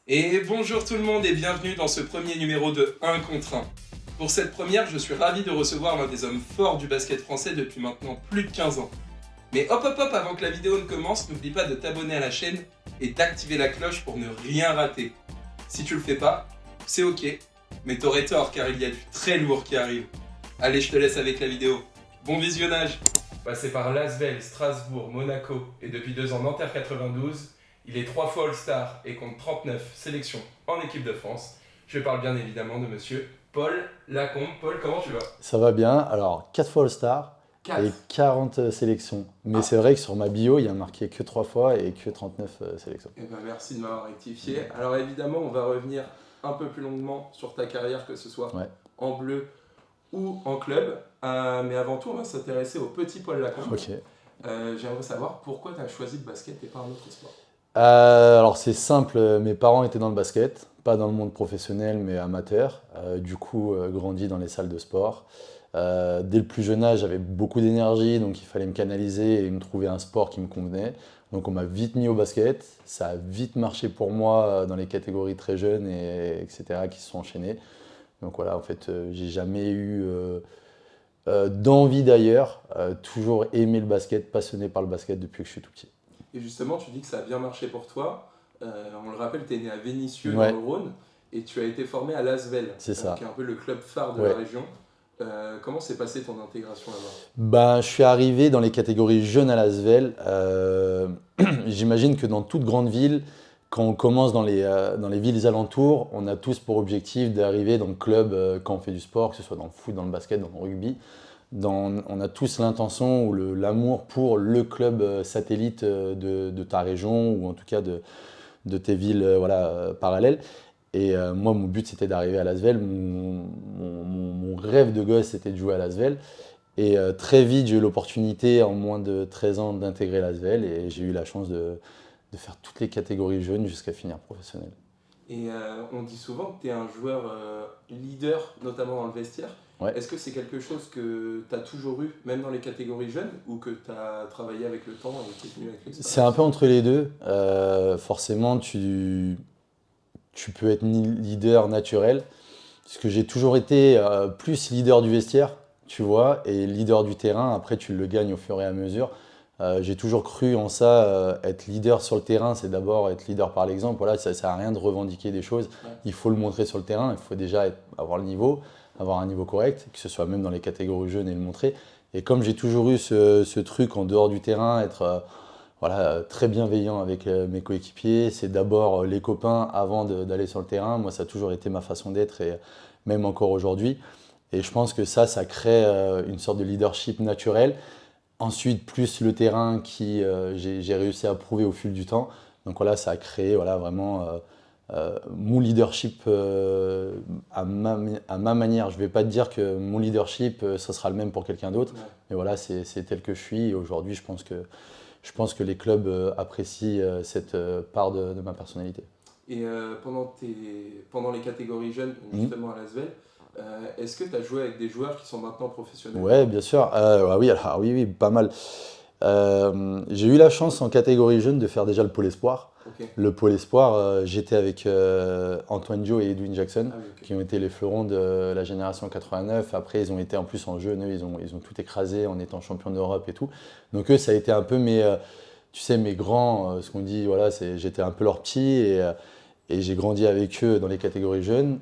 Et bonjour tout le monde et bienvenue dans ce premier numéro de 1 contre 1. Pour cette première, je suis ravi de recevoir l'un des hommes forts du basket français depuis maintenant plus de 15 ans. Mais hop, avant que la vidéo ne commence, n'oublie pas de t'abonner à la chaîne et d'activer la cloche pour ne rien rater. Si tu le fais pas, c'est ok, mais t'aurais tort car il y a du très lourd qui arrive. Allez, je te laisse avec la vidéo. Bon visionnage. Passé par Lasvel, Strasbourg, Monaco et depuis 2 ans Nanterre 92, il est 3 fois All-Star et compte 39 sélections en équipe de France. Je parle bien évidemment de monsieur Paul Lacombe. Paul, comment tu vas? Ça va bien. Alors, 4 fois All-Star 4. et 40 sélections. Mais c'est vrai que sur ma bio, il y a marqué que 3 fois et que 39 sélections. Eh ben, merci de m'avoir rectifié. Alors évidemment, on va revenir un peu plus longuement sur ta carrière, que ce soit en bleu ou en club. Mais avant tout, on va s'intéresser au petit Paul Lacombe. Ok. J'aimerais savoir pourquoi tu as choisi le basket et pas un autre sport. Alors, c'est simple. Mes parents étaient dans le basket, pas dans le monde professionnel, mais amateur. Du coup, grandi dans les salles de sport. Dès le plus jeune âge, j'avais beaucoup d'énergie, donc il fallait me canaliser et me trouver un sport qui me convenait. Donc on m'a vite mis au basket, ça a vite marché pour moi dans les catégories très jeunes, etc., qui se sont enchaînées. Donc voilà, en fait, j'ai jamais eu d'envie d'ailleurs, toujours aimé le basket, passionné par le basket depuis que je suis tout petit. Et justement, tu dis que ça a bien marché pour toi. On le rappelle, tu es né à Vénissieux Ouais. dans le Rhône et tu as été formé à Lasvel, C'est ça. qui est un peu le club phare de Ouais. la région. Comment s'est passée ton intégration là-bas? Ben, je suis arrivé dans les catégories jeunes à Lasvel. J'imagine que dans toute grande ville, quand on commence dans les villes alentours, on a tous pour objectif d'arriver dans le club quand on fait du sport, que ce soit dans le foot, dans le basket, dans le rugby. On a tous l'intention ou l'amour pour le club satellite de ta région ou en tout cas de tes villes parallèles. Et moi, mon but, c'était d'arriver à Lasvel. Mon rêve de gosse, c'était de jouer à Lasvel. Et très vite, j'ai eu l'opportunité, en moins de 13 ans, d'intégrer Lasvel. Et j'ai eu la chance de faire toutes les catégories jeunes jusqu'à finir professionnel. Et on dit souvent que tu es un joueur leader, notamment dans le vestiaire. Ouais. Est-ce que c'est quelque chose que tu as toujours eu, même dans les catégories jeunes, ou que tu as travaillé avec le temps et qui est venu avec l'expérience? C'est un peu entre les deux. Forcément, tu peux être leader naturel. Parce que j'ai toujours été plus leader du vestiaire, tu vois, et leader du terrain. Après, tu le gagnes au fur et à mesure. J'ai toujours cru en ça. Être leader sur le terrain, c'est d'abord être leader par l'exemple. Voilà, ça ne sert à rien de revendiquer des choses. Ouais. Il faut le montrer sur le terrain. Il faut déjà avoir le niveau, avoir un niveau correct, que ce soit même dans les catégories jeunes et le montrer. Et comme j'ai toujours eu ce truc en dehors du terrain, être très bienveillant avec mes coéquipiers, c'est d'abord les copains avant d'aller sur le terrain. Moi, ça a toujours été ma façon d'être et même encore aujourd'hui. Et je pense que ça crée une sorte de leadership naturel. Ensuite, plus le terrain qui j'ai réussi à prouver au fil du temps. Donc voilà, ça a créé vraiment mon leadership à ma manière. Je ne vais pas te dire que mon leadership, ça sera le même pour quelqu'un d'autre. Ouais. Mais voilà, c'est tel que je suis. Et aujourd'hui, je pense que les clubs apprécient cette part de ma personnalité. Et pendant les catégories jeunes, justement à Lasvel, est-ce que tu as joué avec des joueurs qui sont maintenant professionnels? Ouais, bien sûr. Oui, pas mal. J'ai eu la chance en catégorie jeune de faire déjà le pôle espoir. Ok. Le pôle espoir, j'étais avec Antoine Dio et Edwin Jackson, Ah oui, ok. qui ont été les fleurons de la génération 89. Après, ils ont été en plus en jeune, eux, ils ont tout écrasé en étant champions d'Europe et tout. Donc eux, ça a été un peu mes grands, ce qu'on dit, voilà, j'étais un peu leur petit et j'ai grandi avec eux dans les catégories jeunes.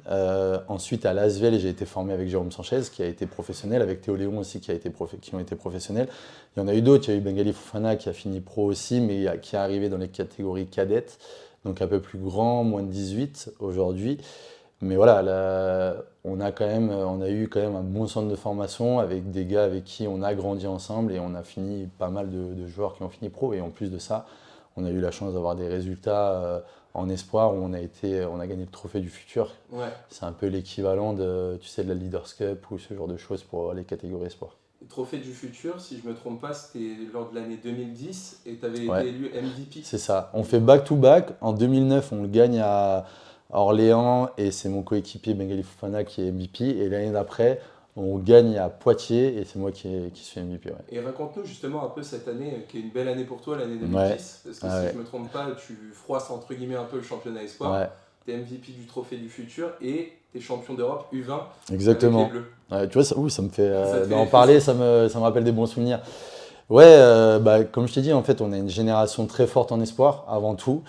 Ensuite, à Lasvel, j'ai été formé avec Jérôme Sanchez, qui a été professionnel, avec Théo Léon aussi, qui ont été professionnels. Il y en a eu d'autres, il y a eu Bengali Fofana qui a fini pro aussi, mais qui est arrivé dans les catégories cadettes, donc un peu plus grand, moins de 18 aujourd'hui. Mais voilà, on a eu quand même un bon centre de formation avec des gars avec qui on a grandi ensemble et on a fini pas mal de joueurs qui ont fini pro. Et en plus de ça, on a eu la chance d'avoir des résultats en espoir où on a gagné le trophée du futur. Ouais. C'est un peu l'équivalent de la Leaders Cup ou ce genre de choses pour les catégories espoir. Le trophée du futur, si je ne me trompe pas, c'était lors de l'année 2010 et tu avais Ouais. été élu MVP. C'est ça. On fait back-to-back. En 2009, on le gagne à Orléans et c'est mon coéquipier Bengali Fofana qui est MVP. Et l'année d'après, on gagne à Poitiers et c'est moi qui suis MVP. Ouais. Et raconte-nous justement un peu cette année, qui est une belle année pour toi, l'année 2010. Ouais. Parce que si je ne me trompe pas, tu froisses entre guillemets un peu le championnat espoir. Ouais. t'es MVP du Trophée du Futur et t'es champion d'Europe U20 Exactement. avec les Bleus. Ouais, tu vois, ça me fait, Ça te fait d'en les parler, frissons. ça me rappelle des bons souvenirs. Ouais, comme je t'ai dit, en fait, on a une génération très forte en espoir, avant tout,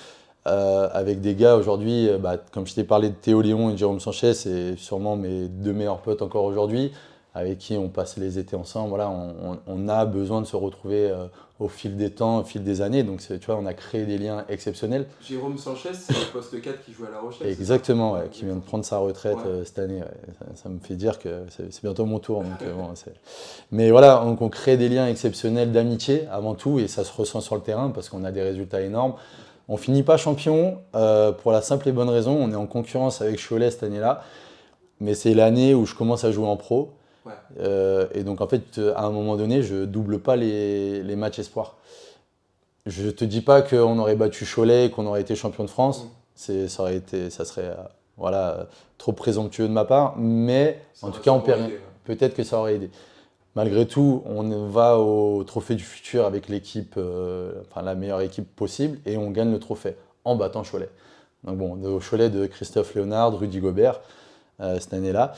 avec des gars aujourd'hui, comme je t'ai parlé de Théo Léon et de Jérôme Sanchez, c'est sûrement mes deux meilleurs potes encore aujourd'hui, avec qui on passe les étés ensemble. Voilà, on a besoin de se retrouver au fil des temps, au fil des années. Donc, tu vois, on a créé des liens exceptionnels. Jérôme Sanchez, c'est le poste 4 qui joue à La Rochelle. c'est ça Exactement, ouais, qui vient de prendre sa retraite Ouais. cette année. Ouais. Ça me fait dire que c'est bientôt mon tour. Donc, mais voilà, donc on crée des liens exceptionnels d'amitié avant tout, et ça se ressent sur le terrain parce qu'on a des résultats énormes. On finit pas champion pour la simple et bonne raison, on est en concurrence avec Cholet cette année-là, mais c'est l'année où je commence à jouer en pro. Ouais. Et donc en fait, à un moment donné, je double pas les matchs espoirs. Je te dis pas qu'on aurait battu Cholet, qu'on aurait été champion de France. Ça serait voilà, trop présomptueux de ma part, mais Ça en tout aurait cas, sûrement aidé, ouais. peut-être que ça aurait aidé. Malgré tout, on va au Trophée du Futur avec l'équipe, enfin la meilleure équipe possible, et on gagne le trophée en battant Cholet. Donc bon, au Cholet de Christophe Léonard, Rudy Gobert cette année-là.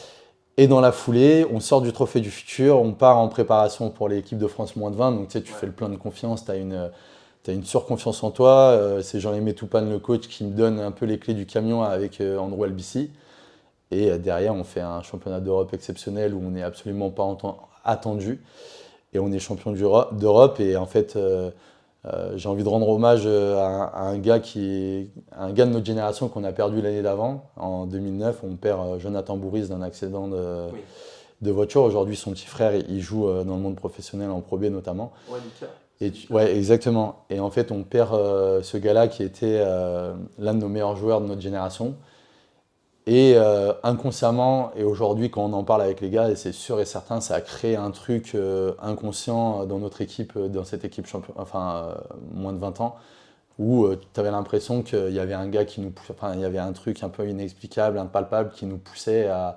Et dans la foulée, on sort du Trophée du Futur, on part en préparation pour l'équipe de France moins de 20. Donc tu sais, tu fais le plein de confiance, tu as une surconfiance en toi. C'est Jean-Aimé Toupane, le coach, qui me donne un peu les clés du camion avec Andrew Albici. Et derrière, on fait un championnat d'Europe exceptionnel où on n'est absolument pas attendu. Et on est champion d'Europe. Et en fait, j'ai envie de rendre hommage à un gars de notre génération qu'on a perdu l'année d'avant. En 2009, on perd Jonathan Bourris d'un accident Oui. de voiture. Aujourd'hui, son petit frère, il joue dans le monde professionnel en Pro B notamment. Ouais, Lucas. Ouais, exactement. Et en fait, on perd ce gars-là qui était l'un de nos meilleurs joueurs de notre génération. Et inconsciemment, et aujourd'hui, quand on en parle avec les gars, et c'est sûr et certain, ça a créé un truc inconscient dans notre équipe, dans cette équipe moins de 20 ans, où tu avais l'impression qu'il y avait un gars qui nous poussait, enfin, il y avait un truc un peu inexplicable, impalpable, qui nous poussait à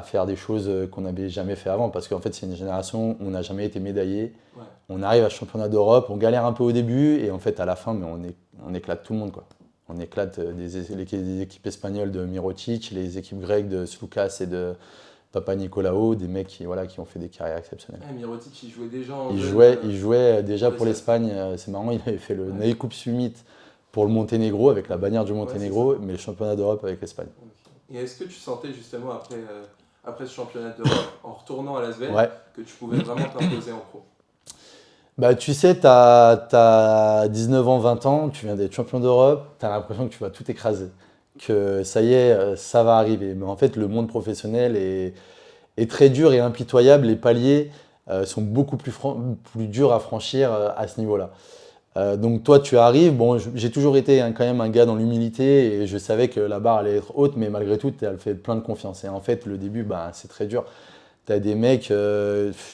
faire des choses qu'on n'avait jamais fait avant. Parce qu'en fait, c'est une génération où on n'a jamais été médaillé. Ouais. On arrive à championnat d'Europe, on galère un peu au début, et en fait, à la fin, mais on éclate tout le monde, quoi. On éclate des équipes espagnoles de Mirotic, les équipes grecques de Sloukas et de Papa Nicolau, des mecs qui ont fait des carrières exceptionnelles. Ouais, Mirotic, il jouait déjà en Il jeune, jouait déjà pour pour les l'Espagne, c'est marrant, il avait fait le Ouais. Navy Coupe Summit pour le Monténégro, avec la bannière du Ouais, Monténégro, mais le championnat d'Europe avec l'Espagne. Et est-ce que tu sentais justement après ce championnat d'Europe, en retournant à Lasvel, Ouais. que tu pouvais vraiment t'imposer en pro? Bah, tu sais, t'as 19 ans, 20 ans, tu viens d'être champion d'Europe, tu as l'impression que tu vas tout écraser, que ça y est, ça va arriver. Mais en fait, le monde professionnel est très dur et impitoyable. Les paliers sont beaucoup plus durs à franchir à ce niveau-là. Donc toi, tu arrives. Bon, j'ai toujours été quand même un gars dans l'humilité, et je savais que la barre allait être haute, mais malgré tout, tu as fait plein de confiance. Et en fait, le début, c'est très dur. Tu as des mecs,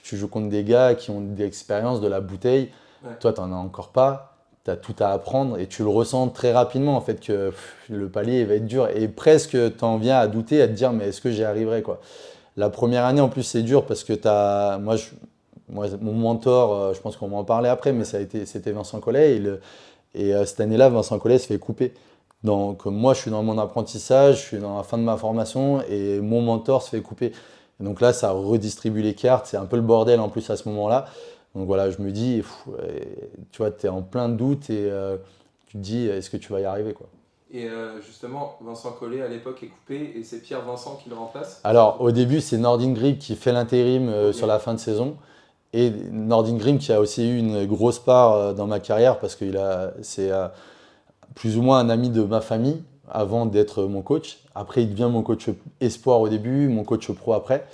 tu joues contre des gars qui ont des expériences de la bouteille. Ouais. Toi, tu n'en as encore pas. Tu as tout à apprendre, et tu le ressens très rapidement, en fait, que le palier va être dur. Et presque, tu en viens à douter, à te dire, mais est-ce que j'y arriverai, quoi. La première année, en plus, c'est dur parce que moi, mon mentor, je pense qu'on va en parler après, mais c'était Vincent Collet. Cette année-là, Vincent Collet se fait couper. Donc moi, je suis dans mon apprentissage, je suis dans la fin de ma formation, et mon mentor se fait couper. Et donc là, ça redistribue les cartes, c'est un peu le bordel en plus à ce moment-là. Donc voilà, je me dis, tu vois, tu es en plein doute, et tu te dis, est-ce que tu vas y arriver, quoi. Et justement, Vincent Collet à l'époque est coupé et c'est Pierre Vincent qui le remplace. Alors au début, c'est Nordin Grip qui fait l'intérim Ok. sur la fin de saison. Et Nordin Grimm qui a aussi eu une grosse part dans ma carrière, parce que c'est plus ou moins un ami de ma famille avant d'être mon coach. Après, il devient mon coach espoir au début, mon coach pro après.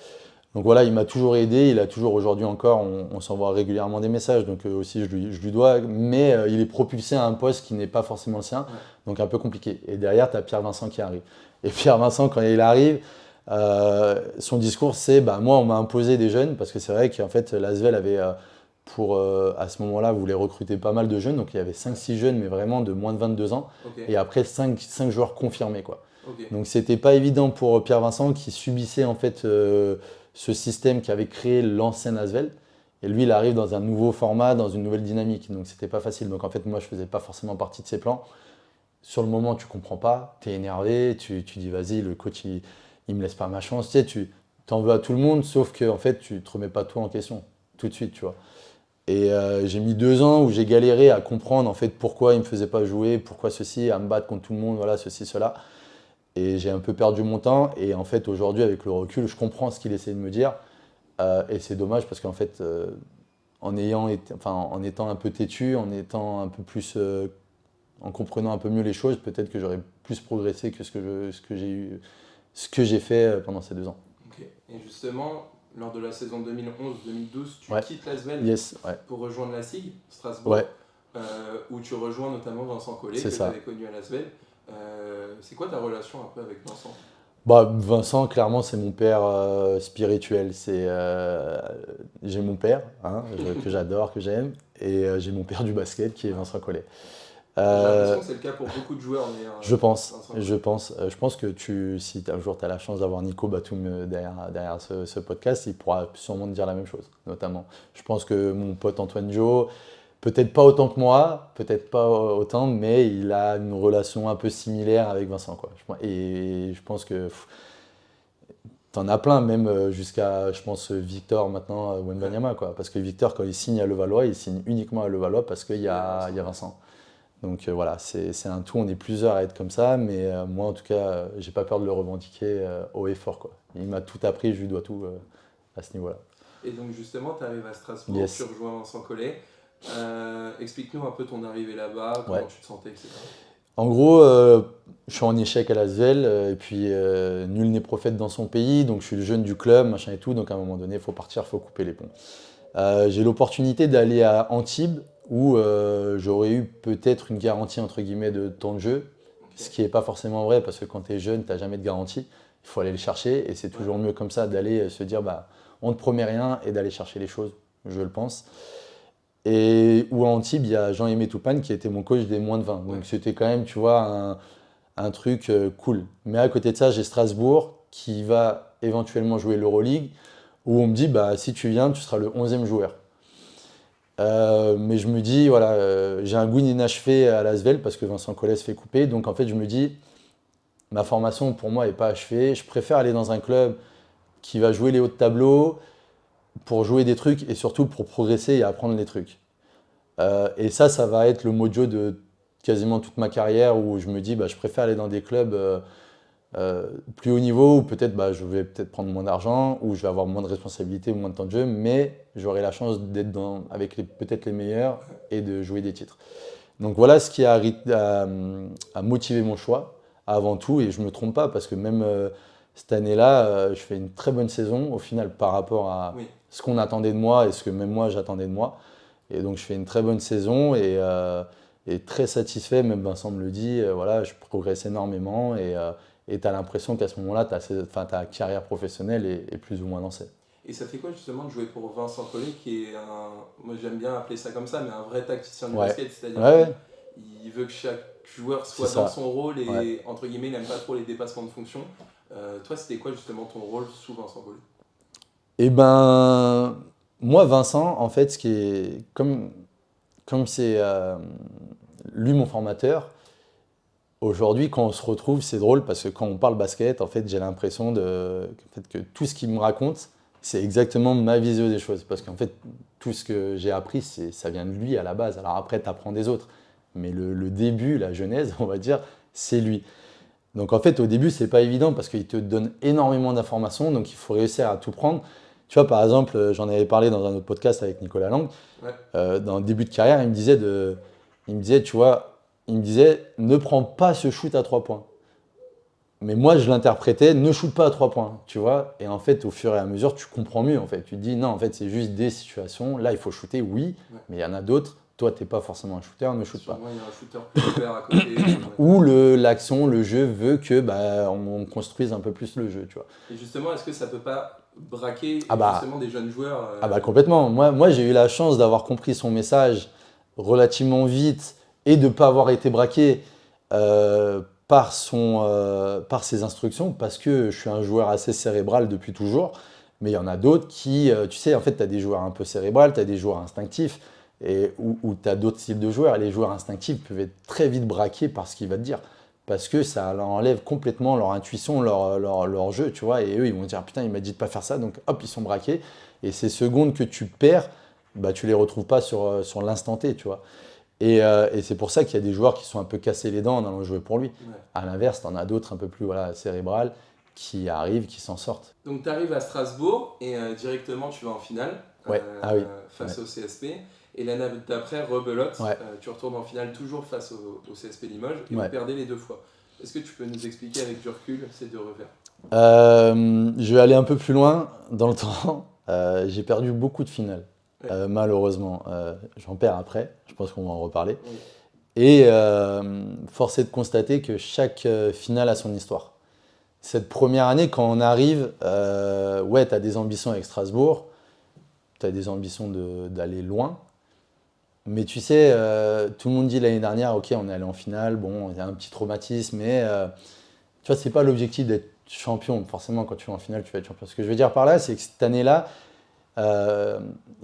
Donc voilà, il m'a toujours aidé, il a toujours, aujourd'hui encore, on s'envoie régulièrement des messages, donc aussi je lui dois, mais il est propulsé à un poste qui n'est pas forcément le sien, Ouais. donc un peu compliqué. Et derrière, tu as Pierre Vincent qui arrive. Et Pierre Vincent, quand il arrive, son discours, c'est moi, on m'a imposé des jeunes, parce que c'est vrai qu'en fait, l'Asvel avait, à ce moment-là, voulait recruter pas mal de jeunes, donc il y avait 5-6 jeunes, mais vraiment de moins de 22 ans, Ok. et après 5 joueurs confirmés, quoi. Ok. Donc c'était pas évident pour Pierre Vincent, qui subissait en fait ce système qu'avait créé l'ancien Asvel. Et lui, il arrive dans un nouveau format, dans une nouvelle dynamique. Donc c'était pas facile. Donc en fait, moi, je faisais pas forcément partie de ses plans. sur le moment, tu comprends pas, tu es énervé, tu dis vas-y, le coach, il me laisse pas ma chance. Tu sais, tu t'en veux à tout le monde, sauf que en fait, tu te remets pas toi en question tout de suite, tu vois. Et j'ai mis 2 ans où j'ai galéré à comprendre en fait pourquoi il me faisait pas jouer, pourquoi ceci, à me battre contre tout le monde, voilà, ceci, cela. Et j'ai un peu perdu mon temps. Et en fait, aujourd'hui, avec le recul, je comprends ce qu'il essaie de me dire. Et c'est dommage parce qu'en fait, en étant un peu têtu, en étant un peu plus, en comprenant un peu mieux les choses, peut-être que j'aurais plus progressé que ce que j'ai fait pendant ces 2 ans. Ok. Et justement, lors de la saison 2011-2012, tu Ouais. quittes l'Asvel Yes, ouais. pour rejoindre la SIG, Strasbourg, Ouais, où tu rejoins notamment Vincent Collet, c'est que tu ça. avais connu à l'Asvel. C'est quoi ta relation un peu avec Vincent? Bah, Vincent, clairement, c'est mon père spirituel. J'ai mon père, hein, que j'adore, que j'aime, et j'ai mon père du basket qui est Vincent Collet. J'ai Euh, l'impression que c'est le cas pour beaucoup de joueurs, mais je pense, Vincent je Collet. pense, je pense que si un jour tu as la chance d'avoir Nico Batum derrière ce podcast, il pourra sûrement te dire la même chose, notamment. Je pense que mon pote Antoine Jo, peut-être pas autant que moi, peut-être pas autant, mais il a une relation un peu similaire avec Vincent, quoi. Et je pense que t'en as plein, même jusqu'à, je pense, Victor maintenant, Wembanyama, quoi. Parce que Victor, quand il signe à Levallois, il signe uniquement à Levallois parce qu'il y a Vincent. Donc voilà, c'est un tout, on est plusieurs à être comme ça, mais moi en tout cas, j'ai pas peur de le revendiquer haut et fort, quoi. Il m'a tout appris, je lui dois tout à ce niveau-là. Et donc justement, tu arrives à Strasbourg, Yes. tu rejoins Vincent Collet. Explique-nous un peu ton arrivée là-bas, comment Ouais. tu te sentais, etc. En gros, je suis en échec à l'Asvel, et puis nul n'est prophète dans son pays, donc je suis le jeune du club, machin et tout, donc à un moment donné, il faut partir, il faut couper les ponts. J'ai l'opportunité d'aller à Antibes, où j'aurais eu peut-être une garantie entre guillemets de temps de jeu, ce qui n'est pas forcément vrai parce que quand tu es jeune, tu n'as jamais de garantie. Il faut aller le chercher et c'est toujours mieux comme ça d'aller se dire bah, on ne te promet rien et d'aller chercher les choses, je le pense. Et où à Antibes, il y a Jean-Aimé Toupane qui était mon coach des moins de 20. Donc c'était quand même, tu vois, un truc cool. Mais à côté de ça, j'ai Strasbourg qui va éventuellement jouer l'Euroleague où on me dit bah, si tu viens, tu seras le 11e joueur. Mais je me dis, voilà, j'ai un goût inachevé à l'Asvel parce que Vincent Collet se fait couper. Donc en fait, je me dis, ma formation pour moi n'est pas achevée. Je préfère aller dans un club qui va jouer les hauts de tableau pour jouer des trucs et surtout pour progresser et apprendre les trucs. Et ça va être le mojo de quasiment toute ma carrière où je me dis, bah, je préfère aller dans des clubs plus haut niveau, où peut-être bah, je vais peut-être prendre moins d'argent, où je vais avoir moins de responsabilités, moins de temps de jeu, mais j'aurai la chance d'être avec peut-être les meilleurs et de jouer des titres. Donc voilà ce qui a motivé mon choix avant tout, et je ne me trompe pas, parce que même cette année-là, je fais une très bonne saison au final par rapport à ce qu'on attendait de moi et ce que même moi j'attendais de moi. Et donc je fais une très bonne saison et très satisfait, même Vincent me le dit, voilà, je progresse énormément et tu as l'impression qu'à ce moment-là, ta carrière professionnelle est plus ou moins lancée. Et ça fait quoi justement de jouer pour Vincent Collet, qui est moi j'aime bien appeler ça comme ça, mais un vrai tacticien du basket, c'est-à-dire qu'il veut que chaque joueur soit dans son rôle et entre guillemets, il n'aime pas trop les dépassements de fonction. Toi, c'était quoi justement ton rôle sous Vincent Collet? Eh ben, moi, Vincent, en fait, ce qui est comme c'est lui mon formateur, aujourd'hui, quand on se retrouve, c'est drôle parce que quand on parle basket, en fait, j'ai l'impression que tout ce qu'il me raconte, c'est exactement ma vision des choses. Parce qu'en fait, tout ce que j'ai appris, ça vient de lui à la base. Alors après, tu apprends des autres. Mais le début, la genèse, on va dire, c'est lui. Donc en fait, au début, c'est pas évident parce qu'il te donne énormément d'informations. Donc il faut réussir à tout prendre. Tu vois, par exemple, j'en avais parlé dans un autre podcast avec Nicolas Lang. Dans le début de carrière, il me disait, tu vois, il me disait, ne prends pas ce shoot à 3 points. Mais moi, je l'interprétais, ne shoot pas à 3 points, tu vois. Et en fait, au fur et à mesure, tu comprends mieux, en fait. Tu te dis, non, en fait, c'est juste des situations. Là, il faut shooter, oui, mais il y en a d'autres. Toi, tu n'es pas forcément un shooter, ne shoot pas. Moi, il y a un shooter plus ouvert à côté. Ou l'action, le jeu veut que on construise un peu plus le jeu, tu vois. Et justement, est-ce que ça peut pas braquer justement des jeunes joueurs Complètement. Moi j'ai eu la chance d'avoir compris son message relativement vite et de ne pas avoir été braqué par ses instructions parce que je suis un joueur assez cérébral depuis toujours. Mais il y en a d'autres qui, tu sais, en fait, tu as des joueurs un peu cérébrales, tu as des joueurs instinctifs. et où tu as d'autres styles de joueurs. Et les joueurs instinctifs peuvent être très vite braqués par ce qu'il va te dire. Parce que ça leur enlève complètement leur intuition, leur jeu, tu vois. Et eux, ils vont dire, putain, il m'a dit de pas faire ça, donc hop, ils sont braqués. Et ces secondes que tu perds, bah, tu les retrouves pas sur l'instant T, tu vois. Et c'est pour ça qu'il y a des joueurs qui sont un peu cassés les dents en allant jouer pour lui. Ouais. À l'inverse, tu en as d'autres un peu plus cérébrales qui arrivent, qui s'en sortent. Donc tu arrives à Strasbourg et directement tu vas en finale Ouais. Ah oui. face au CSP. Et l'année d'après, rebelote, Ouais. tu retournes en finale toujours face au CSP Limoges et Ouais. vous perdez les 2 fois. Est-ce que tu peux nous expliquer avec du recul ces 2 revers? Je vais aller un peu plus loin dans le temps. J'ai perdu beaucoup de finales, Ouais. malheureusement. J'en perds après, je pense qu'on va en reparler. Oui. Et force est de constater que chaque finale a son histoire. Cette première année, quand on arrive, ouais, tu as des ambitions avec Strasbourg, tu as des ambitions d'aller loin. Mais tu sais, tout le monde dit l'année dernière, ok, on est allé en finale, bon, il y a un petit traumatisme, mais tu vois, c'est pas l'objectif d'être champion. Forcément, quand tu vas en finale, tu vas être champion. Ce que je veux dire par là, c'est que cette année-là,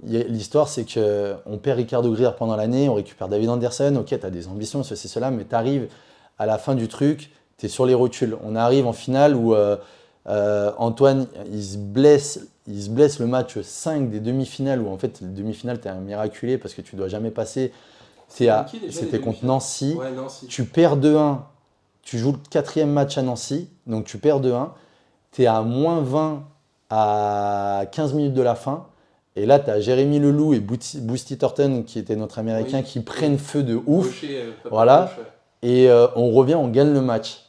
l'histoire, c'est qu'on perd Ricardo Greer pendant l'année, on récupère David Anderson, ok, tu as des ambitions, ceci, cela, mais tu arrives à la fin du truc, tu es sur les rotules. On arrive en finale où Antoine, il se blesse le match 5 des demi-finales, où en fait, les demi-finales, tu es un miraculé parce que tu dois jamais passer. C'était contre Nancy. Ouais, Nancy. Tu perds 2-1, tu joues le 4e match à Nancy, donc tu perds 2-1, tu es à moins 20 à 15 minutes de la fin. Et là, tu as Jérémy Leloup et Boosty Thornton, qui était notre Américain, Oui. qui prennent feu de ouf. Gaucher, voilà. Gauche, ouais. Et on revient, on gagne le match.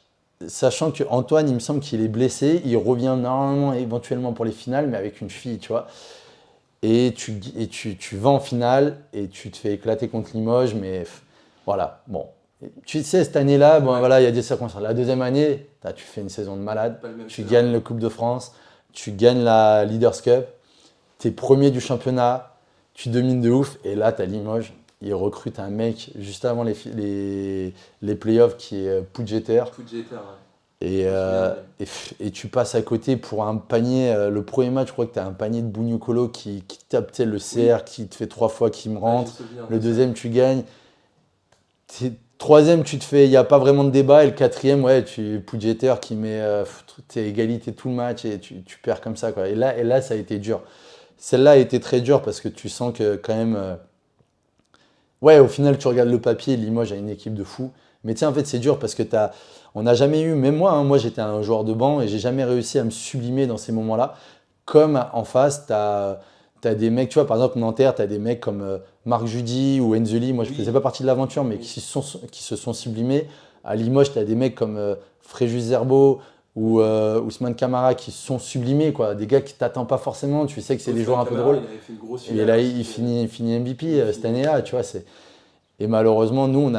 Sachant que Antoine, il me semble qu'il est blessé, il revient normalement, éventuellement pour les finales, mais avec une fille, tu vois. Et tu vas en finale et tu te fais éclater contre Limoges, mais voilà, bon. Tu sais, cette année-là, bon, Ouais. voilà, il y a des circonstances. La deuxième année, tu fais une saison de malade, Pas le même tu scénario. gagnes la Coupe de France, tu gagnes la Leaders Cup, tu es premier du championnat, tu domines de ouf, et là, tu as Limoges. Ils recrutent un mec juste avant les playoffs qui est Poudjeter. Poudjeter, ouais. Et tu passes à côté pour un panier. Le premier match, je crois que tu as un panier de Bougnoukolo qui tape le CR, qui te fait 3 fois, qui me rentre. Ouais, j'ai souvenir Le de ça. deuxième, tu gagnes. Troisième, tu te fais, il n'y a pas vraiment de débat. Et le quatrième, ouais, Poudjeter qui met t'es égalité tout le match et tu perds comme ça, quoi. Et là, ça a été dur. Celle-là a été très dure parce que tu sens que quand même. Ouais, au final, tu regardes le papier, Limoges a une équipe de fous. Mais tu sais, en fait, c'est dur parce que on n'a jamais eu, même moi, hein, moi j'étais un joueur de banc et j'ai jamais réussi à me sublimer dans ces moments-là. Comme en face, tu as des mecs, tu vois, par exemple, Nanterre, tu as des mecs comme Marc Judy ou Enzeli. Moi, je ne Oui. faisais pas partie de l'aventure, mais Oui. qui se sont sublimés. À Limoges, tu as des mecs comme Fréjus Zerbo ou Ousmane Camara qui se sont sublimés, quoi. Des gars qui t'attendent pas forcément. Tu sais que c'est des joueurs un peu drôles. Il avait fait une grosse Et là, il finit MVP cette année-là, tu vois. Et malheureusement, nous,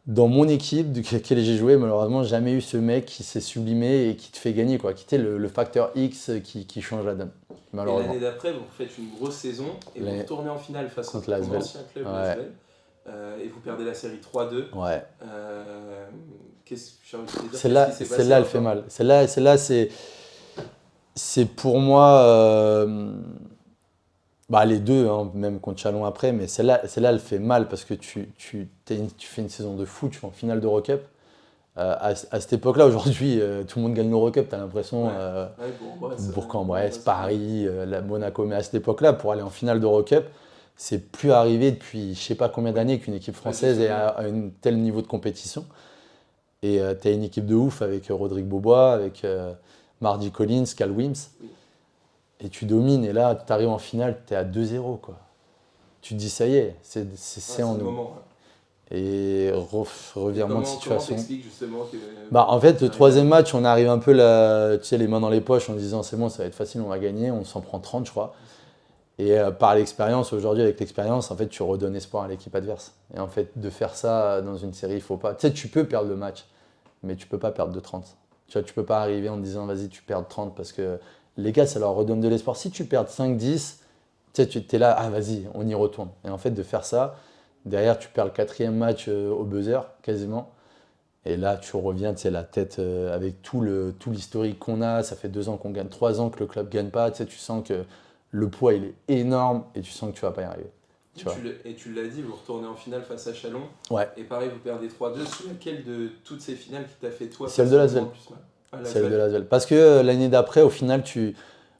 dans mon équipe de laquelle j'ai joué, malheureusement, jamais eu ce mec qui s'est sublimé et qui te fait gagner, quoi. Qui était le facteur X qui change la donne, Et malheureusement. l'année d'après, vous faites une grosse saison et vous retournez en finale face contre au l'Asvel. ancien club, Ouais. l'Asvel. Et vous perdez la série 3-2. Ouais. Celle-là, Celle-là, elle fait mal. Celle-là, c'est pour moi. Les deux, hein, même contre Chalon après, mais celle-là, elle fait mal parce que tu fais une saison de fou, tu vas en finale d'Eurocup. À cette époque-là, aujourd'hui, tout le monde gagne l'Eurocup, t'as l'impression. Bourg-en-Bresse, Paris, Monaco. Mais à cette époque-là, pour aller en finale d'Eurocup, c'est plus arrivé depuis je sais pas combien d'années qu'une équipe française est à un tel niveau de compétition. Et tu as une équipe de ouf avec Rodrigue Beaubois, avec Mardy Collins, Cal Wims. Oui. Et tu domines. Et là, tu arrives en finale, tu es à 2-0, quoi. Tu te dis, ça y est, c'est en nous. Moment, ouais. Et revirement de situation. Comment t'expliques justement que... En fait, le troisième match, on arrive un peu les mains dans les poches en disant, c'est bon, ça va être facile, on va gagner. On s'en prend 30, je crois. Et par l'expérience, aujourd'hui, avec l'expérience, en fait, tu redonnes espoir à l'équipe adverse. Et en fait, de faire ça dans une série, il faut pas. Tu sais, tu peux perdre le match, mais tu peux pas perdre de 30. Tu vois, tu peux pas arriver en te disant, vas-y, tu perds 30 parce que les gars, ça leur redonne de l'espoir. Si tu perds 5-10, tu sais, tu es là, ah, vas-y, on y retourne. Et en fait, de faire ça, derrière, tu perds le 4e match au buzzer, quasiment. Et là, tu reviens, tu sais, la tête avec tout l'historique qu'on a. Ça fait 2 ans qu'on gagne, 3 ans que le club gagne pas. Tu sais, tu sens que le poids, il est énorme et tu sens que tu vas pas y arriver. Tu vois. Et tu l'as dit, vous retournez en finale face à Chalon. Ouais. Et pareil, vous perdez 3-2. C'est laquelle de toutes ces finales qui t'a fait toi Celle de l'Asvel. Celle de l'Asvel. Parce que l'année d'après, au final, tu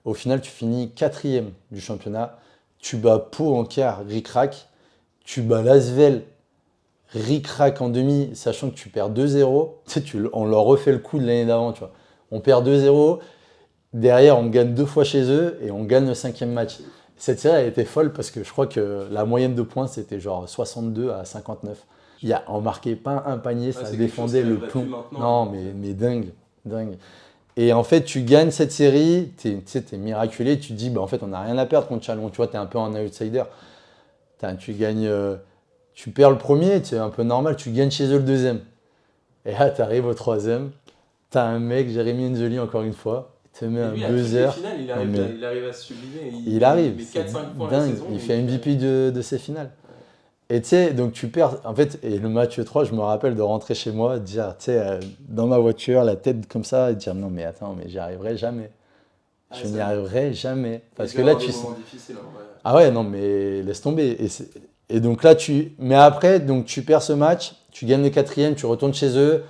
finis 4e du championnat. Tu bats Pau en quart, ric-rac. Tu bats l'Asvel, ric-rac en demi, sachant que tu perds 2-0. Tu sais, on leur refait le coup de l'année d'avant, tu vois. On perd 2-0. Derrière, on gagne 2 fois chez eux et on gagne le 5e match. Cette série a été folle parce que je crois que la moyenne de points, c'était genre 62 à 59. On marquait pas un panier, ça défendait le plomb. Non, mais dingue. Et en fait, tu gagnes cette série, t'es miraculé, tu te dis, bah, en fait, on n'a rien à perdre contre Chalon. Tu vois, t'es un peu un outsider. Tu gagnes, tu perds le premier, c'est un peu normal, tu gagnes chez eux le deuxième. Et là, tu arrives au troisième, tu as un mec, Jérémy Enzeli, encore une fois, il te met un buzzer. Il arrive à se sublimer. Il arrive, c'est dingue, il fait MVP de ses finales. Et tu sais, donc tu perds, en fait, et le match 3, je me rappelle de rentrer chez moi, de dire, tu sais, dans ma voiture, la tête comme ça, et de dire, non mais attends, mais j'y arriverai jamais. Je n'y arriverai jamais. Parce que là, tu sais. Ah ouais, non, mais laisse tomber. Et donc là, mais après, donc, tu perds ce match, tu gagnes le 4e, tu retournes chez eux,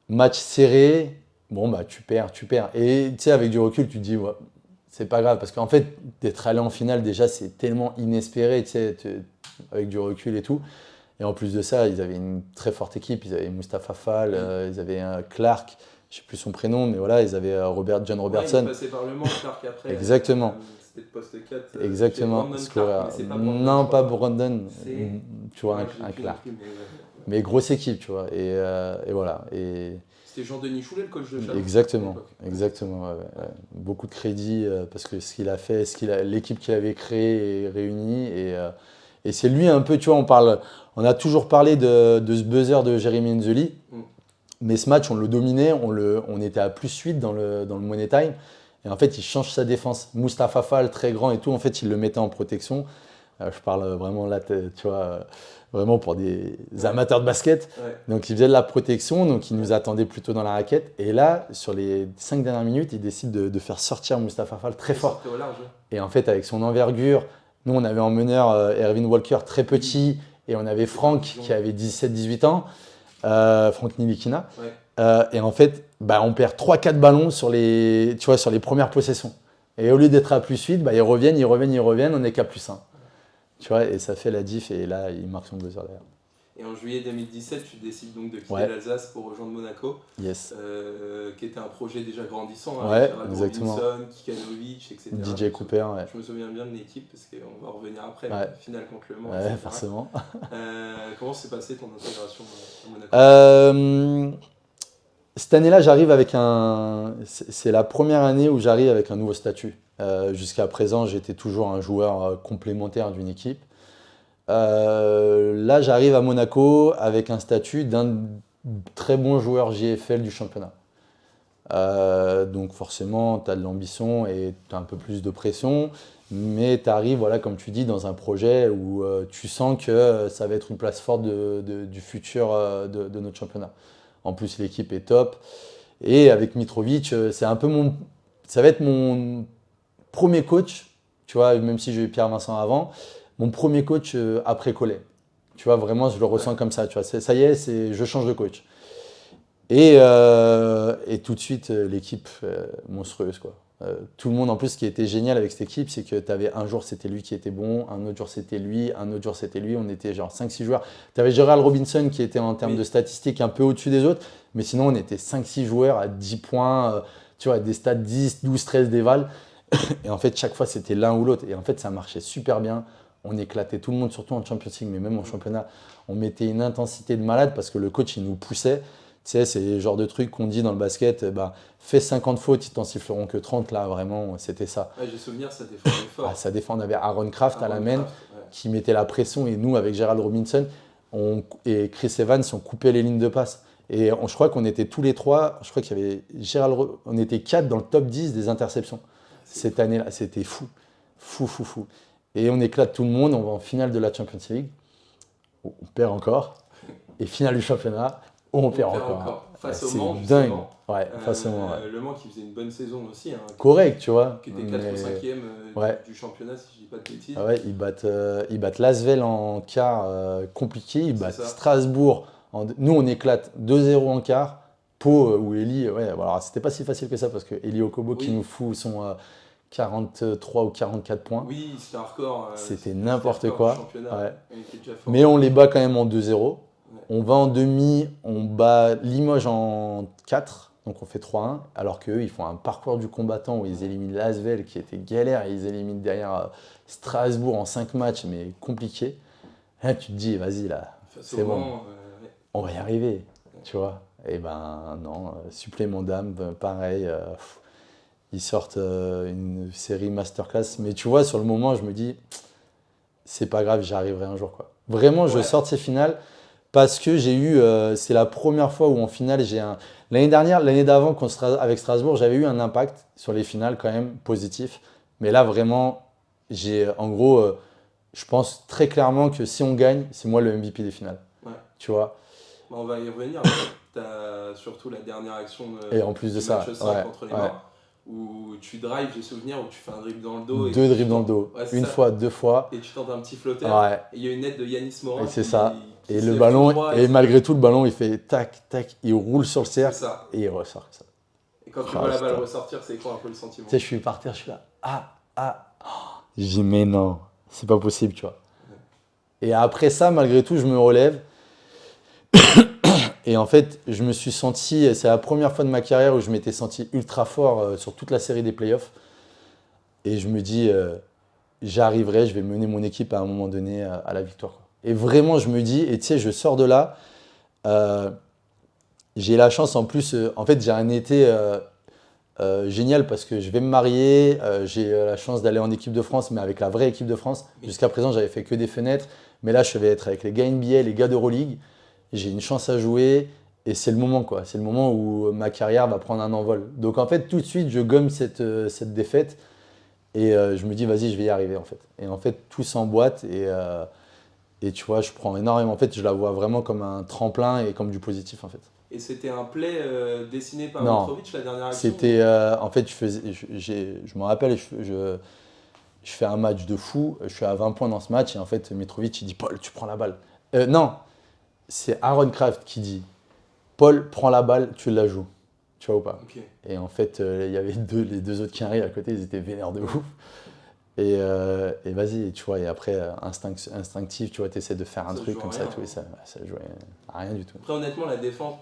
match serré, bon, bah, tu perds. Et tu sais, avec du recul, tu te dis, ouais, c'est pas grave. Parce qu'en fait, d'être allé en finale, déjà, c'est tellement inespéré, tu sais, avec du recul et tout. Et en plus de ça, ils avaient une très forte équipe. Ils avaient Mustapha Fall, ils avaient Clark, je ne sais plus son prénom, mais voilà, ils avaient John Robertson. Ouais, il est passé par le Mans, Clark après. Exactement. C'était le poste 4. Exactement. Non, pas Brandon. Tu vois, un Clark. Mais grosse équipe, tu vois. Et voilà. C'était Jean-Denis Choulet, le coach de Chalon. Exactement. Ouais. Beaucoup de crédit parce que ce qu'il a fait, l'équipe qu'il avait créée et réunie. Et c'est lui un peu, tu vois, on a toujours parlé de ce buzzer de Jérémy Enzeli. Mais ce match, on le dominait, on était à +8 dans le Money Time. Et en fait, il change sa défense. Mustapha Fall, très grand et tout, en fait, il le mettait en protection. Je parle vraiment là, tu vois, vraiment pour des amateurs de basket. Ouais. Donc, il faisait de la protection, donc il nous attendait plutôt dans la raquette. Et là, sur les 5 dernières minutes, il décide de faire sortir Mustapha Fall très fort. Au large. Et en fait, avec son envergure, nous, on avait en meneur Erwin Walker très petit et on avait Franck qui avait 17-18 ans. Franck Nilikina. Ouais. Et en fait, bah, on perd 3-4 ballons sur les premières possessions. Et au lieu d'être à +8, bah, ils reviennent, on n'est qu'à +1. Tu vois, et ça fait la diff, et là, il marque son buzzer derrière. Et en juillet 2017, tu décides donc de quitter l'Alsace pour rejoindre Monaco, yes. Qui était un projet déjà grandissant, ouais, avec exactement. Robinson, Kikanovic, etc. DJ Cooper, ouais. Je me souviens bien de l'équipe, parce qu'on va revenir après, la finale contre le Mans, ouais, etc. forcément. Comment s'est passée ton intégration à Monaco? Cette année-là, j'arrive avec c'est la première année où j'arrive avec un nouveau statut. Jusqu'à présent, j'étais toujours un joueur complémentaire d'une équipe. Là, j'arrive à Monaco avec un statut d'un très bon joueur JFL du championnat. Donc forcément, tu as de l'ambition et tu as un peu plus de pression, mais tu arrives, voilà, comme tu dis, dans un projet où tu sens que ça va être une place forte du futur de notre championnat. En plus, l'équipe est top. Et avec Mitrovic, ça va être mon premier coach, tu vois, même si j'ai eu Pierre-Vincent avant, mon premier coach après Collet. Tu vois, vraiment, je le ressens comme ça. Tu vois, ça y est, je change de coach. Et tout de suite, l'équipe monstrueuse, quoi. Tout le monde, en plus, ce qui était génial avec cette équipe, c'est que tu avais un jour, c'était lui qui était bon, un autre jour, c'était lui, un autre jour, c'était lui. On était genre 5-6 joueurs. Tu avais Gérald Robinson qui était en termes de statistiques un peu au-dessus des autres, mais sinon, on était 5-6 joueurs à 10 points, tu vois, des stats 10, 12, 13 déval. Et en fait, chaque fois, c'était l'un ou l'autre. Et en fait, ça marchait super bien. On éclatait tout le monde, surtout en Champions League, mais même en championnat. On mettait une intensité de malade parce que le coach, il nous poussait. Tu sais, c'est le genre de truc qu'on dit dans le basket, bah, fais 50 fautes, ils t'en siffleront que 30. Là, vraiment, c'était ça. Ouais, j'ai souvenir, ça défendait fort. Ah, ça défend. On avait Aaron Kraft à la main qui mettait la pression. Et nous, avec Gérald Robinson et Chris Evans, on coupait les lignes de passe. Et je crois qu'on était tous les trois, je crois qu'il y avait on était 4 dans le top 10 des interceptions. Cette année-là, c'était fou. Fou. Et on éclate tout le monde, on va en finale de la Champions League. On perd encore. Et finale du championnat, on perd encore. face au c'est Mans, dingue. justement. Ouais, face au Mans. Ouais. Le Mans qui faisait une bonne saison aussi. Hein, Correct, tu vois. qui était 4 ou 5e ouais. du championnat, si je dis pas de bêtises. Ah ouais, ils battent Lasvel en quart compliqué. Ils battent ça. Strasbourg. Nous, on éclate 2-0 en quart. Pau ou Eli, ouais, alors c'était pas si facile que ça parce que Eli Okobo qui nous fout son 43 ou 44 points. Oui, c'était un record. C'était n'importe quoi. Ouais. Mais on les bat quand même en 2-0. Ouais. On va en demi, on bat Limoges en 4, donc on fait 3-1. Alors qu'eux, ils font un parcours du combattant où ils éliminent Lasvel qui était galère et ils éliminent derrière Strasbourg en 5 matchs, mais compliqué. Là, tu te dis, vas-y, là, c'est bon. On va y arriver, tu vois. Et ben non, supplément d'âme, pareil. Ils sortent une série masterclass. Mais tu vois, sur le moment, je me dis, c'est pas grave, j'y arriverai un jour, quoi. Vraiment, je sors de ces finales parce que j'ai eu, c'est la première fois où en finale, l'année dernière, l'année d'avant, avec Strasbourg, j'avais eu un impact sur les finales quand même positif. Mais là, vraiment, en gros, je pense très clairement que si on gagne, c'est moi le MVP des finales. Ouais. Tu vois. On va y revenir. Tu as surtout la dernière action et en plus de ça, match 5 contre les Mans, où tu drives, j'ai souvenir, où tu fais un dribble dans le dos. Deux dribbles dans le dos, une fois, 2 fois. Et tu tentes un petit flotteur. Ouais. Et il y a une aide de Yanis Morin. Et c'est ça. Et le ballon, et malgré tout, le ballon, il fait tac, tac, il roule sur le cercle et il ressort. Ça. Et quand tu vois la balle ressortir, c'est quoi un peu le sentiment? Tu sais, je suis par terre, je suis là. Je dis, mais non, c'est pas possible, tu vois. Ouais. Et après ça, malgré tout, je me relève. Et en fait, je me suis senti, c'est la première fois de ma carrière où je m'étais senti ultra fort sur toute la série des playoffs. Et je me dis, j'arriverai, je vais mener mon équipe à un moment donné à la victoire. Et vraiment, je me dis, et tu sais, je sors de là, j'ai la chance en plus, en fait, j'ai un été génial parce que je vais me marier, j'ai la chance d'aller en équipe de France, mais avec la vraie équipe de France. Jusqu'à présent, j'avais fait que des fenêtres, mais là, je vais être avec les gars NBA, les gars d'Euroleague. J'ai une chance à jouer et c'est le moment, quoi. C'est le moment où ma carrière va prendre un envol. Donc en fait, tout de suite, je gomme cette défaite et je me dis, vas-y, je vais y arriver, en fait. Et en fait, tout s'emboîte et tu vois, je prends énormément. En fait, je la vois vraiment comme un tremplin et comme du positif, en fait. Et c'était un play dessiné par Mitrovic, la dernière action? C'était, en fait, je me rappelle, je fais un match de fou, je suis à 20 points dans ce match et en fait, Mitrovic, il dit, Paul, tu prends la balle. Non, c'est Aaron Kraft qui dit, Paul, prends la balle, tu la joues. Tu vois ou pas? Okay. Et en fait, il y avait les deux autres qui arrivent à côté, ils étaient vénères de ouf. Et vas-y, tu vois, et après, instinctif, tu vois, tu essaies de faire un truc comme ça, tout, et ça jouait à rien du tout. Après, honnêtement, la défense,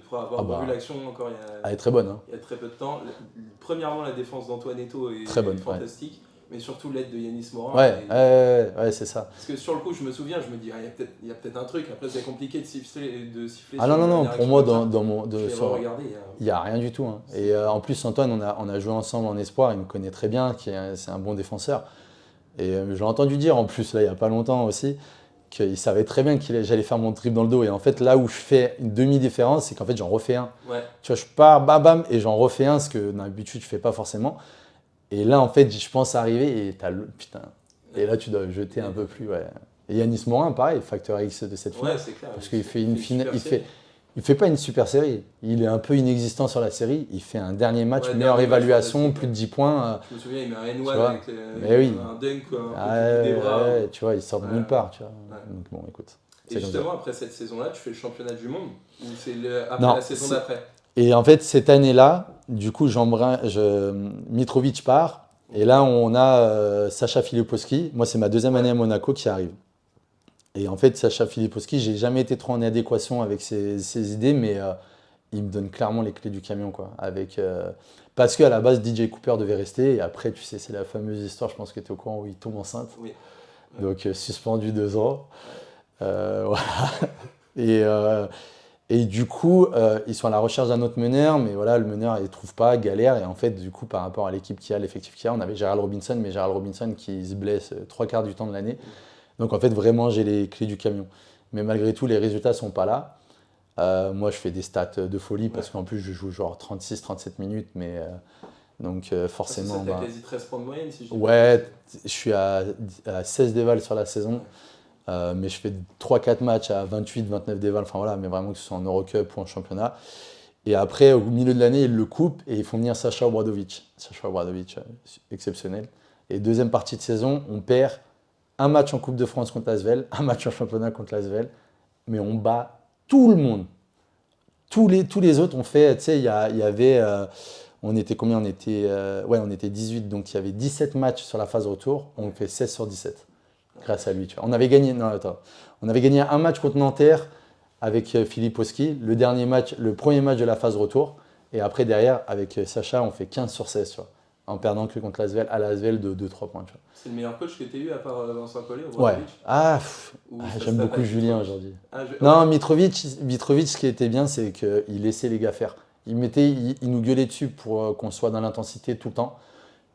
pour avoir vu l'action encore elle est très bonne. Hein. Il y a très peu de temps. Premièrement, la défense d'Antoine Eto'o est très bonne, fantastique. Ouais. Mais surtout l'aide de Yanis Morin. Ouais, c'est ça. Parce que sur le coup, je me souviens, je me dis, il y a peut-être un truc. Après, c'est compliqué de siffler. Ah non, pour moi, il n'y a rien du tout. Hein. Et en plus, Antoine, on a joué ensemble en espoir. Il me connaît très bien, c'est un bon défenseur. Et je l'ai entendu dire en plus, là, il n'y a pas longtemps aussi, qu'il savait très bien que j'allais faire mon dribble dans le dos. Et en fait, là où je fais une demi-différence, c'est qu'en fait, j'en refais un. Ouais. Tu vois, je pars, bam, bam, et j'en refais un, ce que d'habitude, je ne fais pas forcément. Et là, en fait, je pense arriver et putain. Et là, tu dois jeter un peu plus. Ouais. Et Yanis Morin, pareil, facteur X de cette finale. Ouais, c'est clair. Parce qu'il fait une finale. Il fait pas une super série. Il est un peu inexistant sur la série. Il fait un dernier match, meilleure évaluation, plus de 10 points. Je me souviens, il met un N1 avec un dunk, quoi. Des bras. Tu vois, il sort de nulle part. Tu vois. Ouais. Donc bon, écoute. Et justement, après cette saison-là, tu fais le championnat du monde ou c'est la saison d'après? Et en fait, cette année-là, du coup, Mitrovic part. Et là, on a Sacha Filipowski. Moi, c'est ma deuxième année à Monaco qui arrive. Et en fait, Sacha Filipowski, j'ai jamais été trop en adéquation avec ses idées, mais il me donne clairement les clés du camion, quoi. Parce qu'à la base, DJ Cooper devait rester. Et après, tu sais, c'est la fameuse histoire, je pense que tu es au courant, où il tombe enceinte. Oui. Donc, suspendu 2 ans. Voilà. Et du coup, ils sont à la recherche d'un autre meneur, mais voilà, le meneur, ils ne trouvent pas, galère. Et en fait, du coup, par rapport à l'équipe qu'il y a, l'effectif qu'il y a, on avait Gérald Robinson, mais Gérald Robinson qui se blesse 3/4 du temps de l'année. Donc en fait, vraiment, j'ai les clés du camion. Mais malgré tout, les résultats ne sont pas là. Moi, je fais des stats de folie parce qu'en plus, je joue genre 36-37 minutes. Mais donc forcément. Ça, t'as quasi 13 points de moyenne si je dis. Ouais, je suis à 16 dévals sur la saison. Mais je fais 3-4 matchs à 28-29 dévals. Enfin voilà, mais vraiment que ce soit en Eurocup ou en championnat. Et après, au milieu de l'année, ils le coupent et ils font venir Sacha Obradovic. Sacha Obradovic, exceptionnel. Et deuxième partie de saison, on perd un match en Coupe de France contre l'Asvel, un match en championnat contre l'Asvel, mais on bat tout le monde. Tous les autres ont fait, tu sais, il y avait, on était combien? On était 18, donc il y avait 17 matchs sur la phase retour, on fait 16 sur 17, grâce à lui. Tu vois. On avait gagné un match contre Nanterre avec Philippe Oski, le premier match de la phase retour, et après derrière, avec Sacha, on fait 15 sur 16, tu vois, en perdant que contre l'Asvel, à l'Asvel de 2-3 points. Tu vois. C'est le meilleur coach que tu aies eu à part Vincent Collet au Ouais. Obradovic? J'aime beaucoup Julien aujourd'hui. Ouais. Non, Mitrovic, ce qui était bien, c'est qu'il laissait les gars faire. Il nous gueulait dessus pour qu'on soit dans l'intensité tout le temps.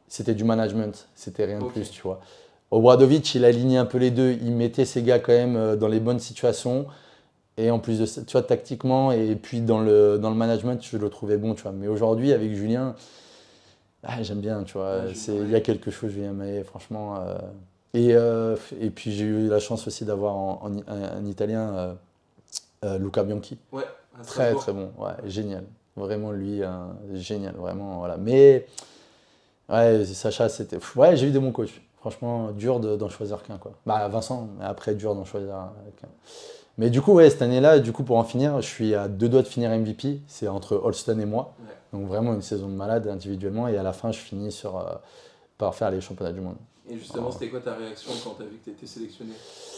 C'était du management, c'était rien de plus, tu vois. Obradovic, il alignait un peu les deux. Il mettait ses gars quand même dans les bonnes situations. Et en plus de ça, tu vois, tactiquement et puis dans le management, je le trouvais bon, tu vois. Mais aujourd'hui, avec Julien, j'aime bien, tu vois. Il y a quelque chose, Julien Maillet, franchement. Et puis j'ai eu la chance aussi d'avoir un Italien, Luca Bianchi. Ouais, très très bon, ouais, génial. Vraiment lui, génial, vraiment. Voilà. Mais ouais, Sacha, c'était. Ouais, j'ai eu des bons coachs. Franchement, dur d'en choisir qu'un, quoi. Bah Vincent, mais après dur d'en choisir qu'un. Mais du coup, ouais, cette année-là, du coup, pour en finir, je suis à 2 doigts de finir MVP. C'est entre Holston et moi. Ouais. Donc vraiment une saison de malade individuellement. Et à la fin, je finis par faire les championnats du monde. Et justement, c'était quoi ta réaction quand tu as vu que tu étais sélectionné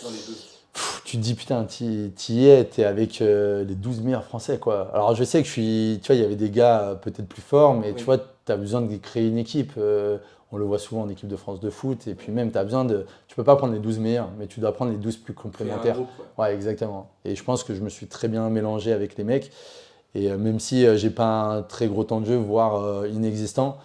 dans les 12? Tu te dis, putain, t'y es, t'es avec les 12 meilleurs Français, quoi. Alors, je sais que tu vois, il y avait des gars peut-être plus forts, mais tu vois, tu as besoin de créer une équipe. On le voit souvent en équipe de France de foot. Et puis même, tu as besoin de. Tu peux pas prendre les 12 meilleurs, mais tu dois prendre les 12 plus complémentaires. Groupe, ouais, exactement. Et je pense que je me suis très bien mélangé avec les mecs. Et même si j'ai pas un très gros temps de jeu, voire inexistant,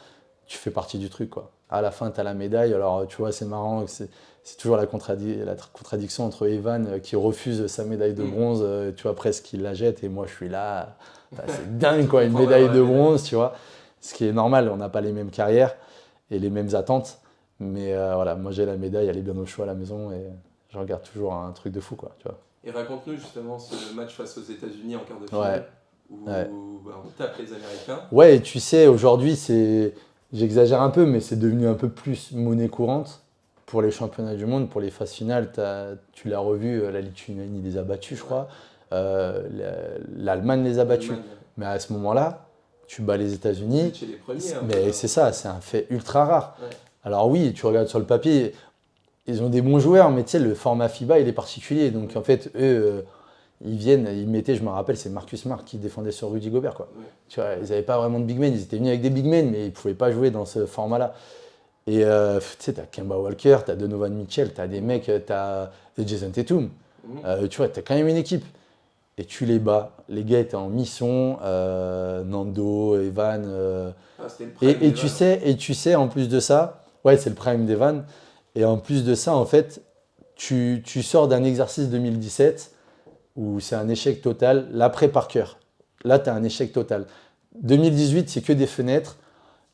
tu fais partie du truc, quoi. À la fin, tu as la médaille. Alors, tu vois, c'est marrant. C'est toujours la contradiction entre Evan qui refuse sa médaille de bronze, tu vois, presque il la jette. Et moi, je suis là. C'est dingue, quoi, une médaille de bronze, tu vois. Ce qui est normal, on n'a pas les mêmes carrières et les mêmes attentes. Mais voilà, moi, j'ai la médaille, elle est bien au chaud à la maison. Et je regarde toujours un truc de fou, quoi, tu vois. Et raconte-nous justement ce match face aux États-Unis en quart de finale. Où on tape les Américains. Ouais, et tu sais, aujourd'hui, j'exagère un peu, mais c'est devenu un peu plus monnaie courante pour les championnats du monde. Pour les phases finales, tu l'as revu, la Lituanie les a battus, je crois. L'Allemagne les a battus. Mais à ce moment-là, tu bats les États-Unis. C'est les premiers. Mais c'est ça, c'est un fait ultra rare. Ouais. Alors oui, tu regardes sur le papier, ils ont des bons joueurs, mais tu sais, le format FIBA, il est particulier. Donc en fait, eux... ils mettaient, je me rappelle, c'est Marcus Smart qui défendait sur Rudy Gobert, quoi. Ouais. Tu vois, ils n'avaient pas vraiment de big men, ils étaient venus avec des big men, mais ils ne pouvaient pas jouer dans ce format-là. Et tu sais, t'as Kemba Walker, t'as Donovan Mitchell, t'as des mecs, t'as Jason Tatum. Tu vois, t'as quand même une équipe. Et tu les bats. Les gars étaient en mission, Nando, Evan. C'était le prime et tu sais, en plus de ça, ouais, c'est le prime d'Evan. Et en plus de ça, en fait, tu sors d'un exercice 2017 où c'est un échec total. L'après Parker, là, tu as un échec total. 2018, c'est que des fenêtres,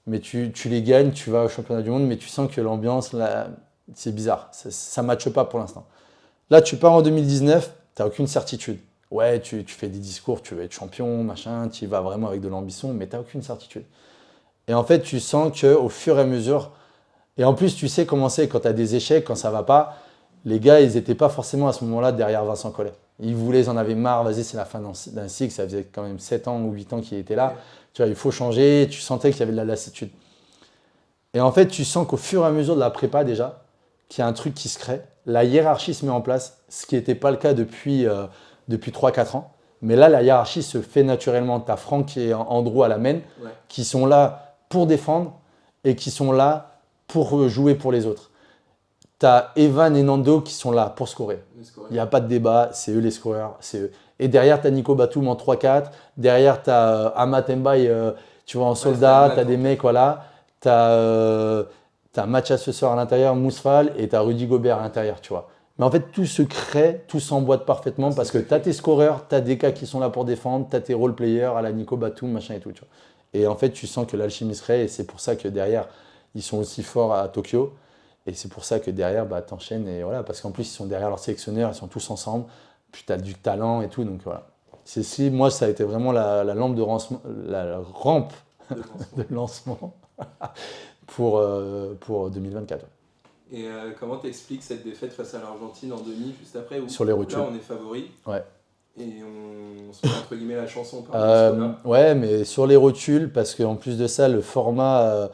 mais tu les gagnes, tu vas au championnat du monde, mais tu sens que l'ambiance, là, c'est bizarre. Ça ne matche pas pour l'instant. Là, tu pars en 2019, tu n'as aucune certitude. Ouais, tu fais des discours, tu veux être champion, machin, tu y vas vraiment avec de l'ambition, mais tu n'as aucune certitude. Et en fait, tu sens qu'au fur et à mesure, et en plus, tu sais comment c'est quand tu as des échecs, quand ça ne va pas, les gars, ils n'étaient pas forcément à ce moment-là derrière Vincent Collet. Ils en avaient marre, vas-y, c'est la fin d'un cycle, ça faisait quand même 7 ans ou 8 ans qu'il était là. Ouais. Tu vois, il faut changer, tu sentais qu'il y avait de la lassitude. Et en fait, tu sens qu'au fur et à mesure de la prépa déjà, qu'il y a un truc qui se crée, la hiérarchie se met en place, ce qui n'était pas le cas depuis 3-4 ans. Mais là, la hiérarchie se fait naturellement. Tu as Franck et Andrew à la main, qui sont là pour défendre et qui sont là pour jouer pour les autres. Tu as Evan et Nando qui sont là pour scorer. Il n'y a pas de débat, c'est eux les scoreurs, c'est eux. Et derrière, tu as Nico Batum en 3-4. Derrière, tu as Amat Mbaye, tu vois, en soldat. Tu as des mecs, voilà. Tu as Mathias ce soir à l'intérieur, Mousfal, et tu as Rudy Gobert à l'intérieur, tu vois. Mais en fait, tout se crée, tout s'emboîte parfaitement parce que tu as tes scoreurs, tu as des gars qui sont là pour défendre, tu as tes role players à la Nico Batum, machin et tout, tu vois. Et en fait, tu sens que l'alchimie se crée et c'est pour ça que derrière, ils sont aussi forts à Tokyo. Et c'est pour ça que derrière, t'enchaînes. Et voilà, parce qu'en plus, ils sont derrière leur sélectionneur, ils sont tous ensemble. Puis tu as du talent et tout. Donc voilà. Moi, ça a été vraiment la lampe de lancement, la rampe de lancement. de lancement pour 2024. Et comment t'expliques cette défaite face à l'Argentine en demi, juste après, où Sur les rotules. là on est favori, Ouais. et on se met entre guillemets la chanson par rapport à Ouais, mais sur les rotules, parce qu'en plus de ça, le format,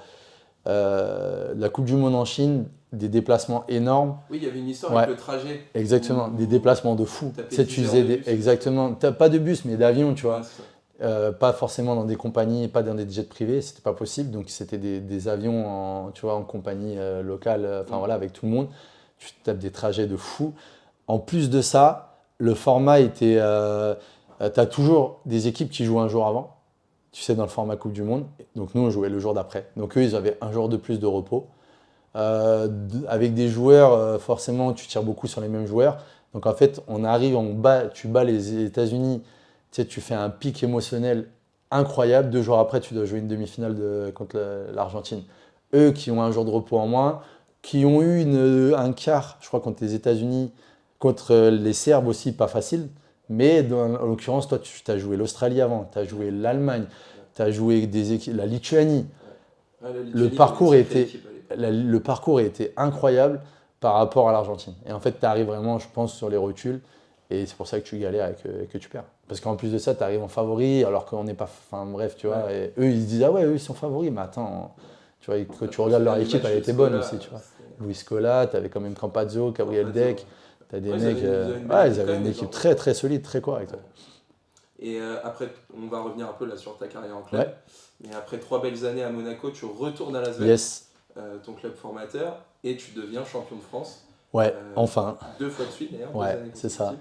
la Coupe du Monde en Chine, des déplacements énormes. Oui, il y avait une histoire Ouais. avec le trajet. Exactement, des déplacements de fou. Tapais Tu sais, 10 tu heures faisais de bus. exactement, pas de bus, mais d'avion, tu vois. Ouais, c'est ça. Pas forcément dans des compagnies, pas dans des jets privés, c'était pas possible. Donc c'était des avions tu vois, en compagnie locale, enfin voilà, avec tout le monde. Tu te tapes des trajets de fou. En plus de ça, le format était. Tu as toujours des équipes qui jouent un jour avant, tu sais, dans le format Coupe du Monde. Donc nous, on jouait le jour d'après. Donc eux, ils avaient un jour de plus de repos. Avec des joueurs, forcément, tu tires beaucoup sur les mêmes joueurs. Donc en fait, tu bats les États-Unis. Tu sais, tu fais un pic émotionnel incroyable. 2 jours après, tu dois jouer une demi-finale contre l'Argentine. Eux qui ont un jour de repos en moins, qui ont eu un quart, je crois, contre les États-Unis, contre les Serbes aussi, pas facile. Mais en l'occurrence, toi, tu as joué l'Australie avant, tu as joué l'Allemagne, tu as joué la Lituanie. Ouais, la Lituanie, Le parcours c'est une était, équipe à l'époque. le parcours a été incroyable par rapport à l'Argentine. Et en fait, tu arrives vraiment, je pense, sur les rotules. Et c'est pour ça que tu galères et que tu perds. Parce qu'en plus de ça, tu arrives en favori, alors qu'on n'est pas. Enfin bref, tu vois. Ouais. Et eux, ils se disent, ah ouais, eux, ils sont favoris. Mais attends, tu vois, quand tu regardes leur équipe, elle était bonne aussi, tu vois. Luis Scola, tu avais quand même Campazzo, Gabriel Deck. Tu as des mecs. Ils avaient une équipe très très solide, très correcte. Ouais. Et après, on va revenir un peu là sur ta carrière en club. Ouais. Mais après 3 belles années à Monaco, tu retournes à l'ASVEL, Yes. ton club formateur, et tu deviens champion de France. Ouais, enfin. 2 fois de suite d'ailleurs. Ouais, 2 années c'est ça.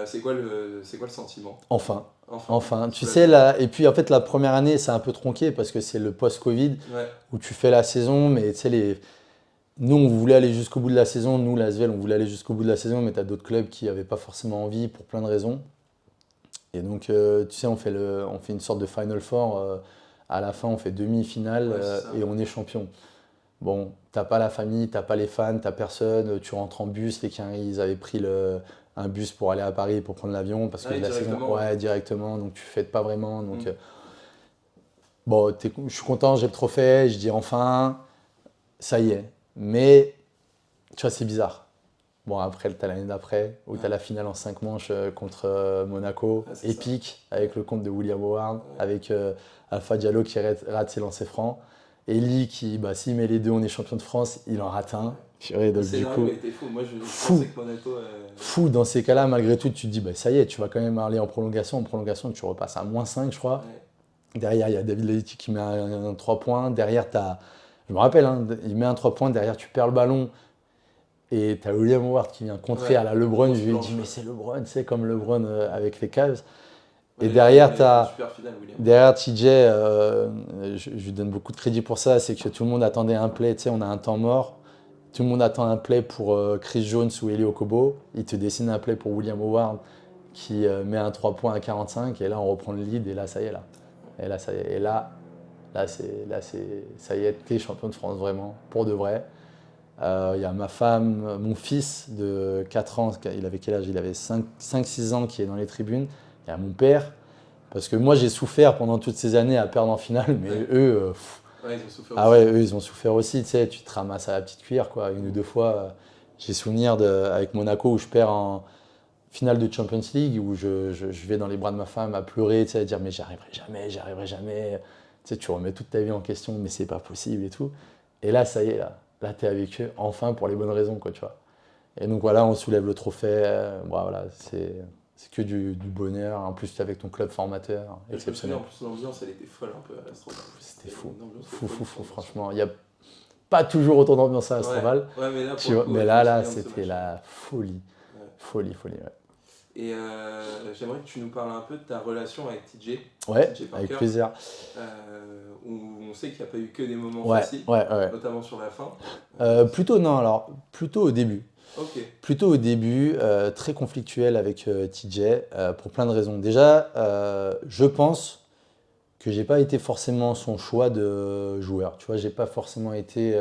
c'est quoi le sentiment? Enfin, tu sais, là, et puis en fait, la première année, c'est un peu tronqué parce que c'est le post-Covid Ouais. où tu fais la saison, mais tu sais, nous, on voulait aller jusqu'au bout de la saison, nous, l'ASVEL, on voulait aller jusqu'au bout de la saison, mais tu as d'autres clubs qui n'avaient pas forcément envie pour plein de raisons. Et donc, tu sais, on fait une sorte de Final Four. À la fin, on fait demi-finale et on est champion. Bon, t'as pas la famille, t'as pas les fans, t'as personne, tu rentres en bus, ils avaient pris un bus pour aller à Paris pour prendre l'avion parce que la saison, directement, donc tu fêtes pas vraiment. Donc, bon, je suis content, j'ai le trophée, je dis enfin, ça y est. Mais, tu vois, c'est bizarre. Bon, après, t'as l'année d'après, où t'as la finale en 5 manches contre Monaco, épique, avec le compte de William Howard, avec Alpha Diallo qui rate ses lancers francs. Eli qui, s'il met les deux, on est champion de France, il en rate un. Donc, du coup, était fou. Moi, je pensais que Monaco. Fou, dans ces cas-là, malgré tout, tu te dis, ça y est, tu vas quand même aller en prolongation. En prolongation, tu repasses à -5, je crois. Ouais. Derrière, il y a David Ledetti qui met un 3 points. Derrière, je me rappelle, il met un 3 points. Derrière, tu perds le ballon. Et tu as William Howard qui vient contrer à la LeBron. Je lui ai dit, mais c'est LeBron, c'est comme LeBron avec les Cavs. Et derrière, TJ, je lui donne beaucoup de crédit pour ça, c'est que tout le monde attendait un play, tu sais, on a un temps mort, tout le monde attend un play pour Chris Jones ou Eli Okobo, il te dessine un play pour William Howard qui met un 3 points à 45, et là on reprend le lead, et là ça y est, là. Et là, ça y est, et là ça y est, t'es champion de France, vraiment, pour de vrai. Il y a ma femme, mon fils de 4 ans, il avait quel âge? Il avait 5-6 ans qui est dans les tribunes. Il y a mon père, parce que moi j'ai souffert pendant toutes ces années à perdre en finale, mais eux, ils ont souffert aussi. Ouais, eux ils ont souffert aussi, tu sais, tu te ramasses à la petite cuillère, quoi. 1 ou 2 fois, j'ai souvenir avec Monaco où je perds en finale de Champions League, où je vais dans les bras de ma femme à pleurer, tu sais, à dire mais j'y arriverai jamais. Tu sais, tu remets toute ta vie en question, mais c'est pas possible et tout. Et là, ça y est, là t'es avec eux, enfin pour les bonnes raisons, quoi, tu vois. Et donc voilà, on soulève le trophée, voilà, c'est que du bonheur. En plus, tu es avec ton club formateur, exceptionnel. En plus, l'ambiance, elle était folle un peu à l'Astroval. C'était fou. Fou, franchement. Il n'y a pas toujours autant d'ambiance à l'Astroval. Ouais, mais là, c'était la folie. Folie, ouais. Et j'aimerais que tu nous parles un peu de ta relation avec TJ. Ouais, TJ Parker, avec plaisir. Où on sait qu'il n'y a pas eu que des moments faciles, notamment sur la fin. Plutôt au début. Okay. Plutôt au début, très conflictuel avec TJ, pour plein de raisons. Déjà, je pense que j'ai pas été forcément son choix de joueur. Tu vois, j'ai pas forcément été...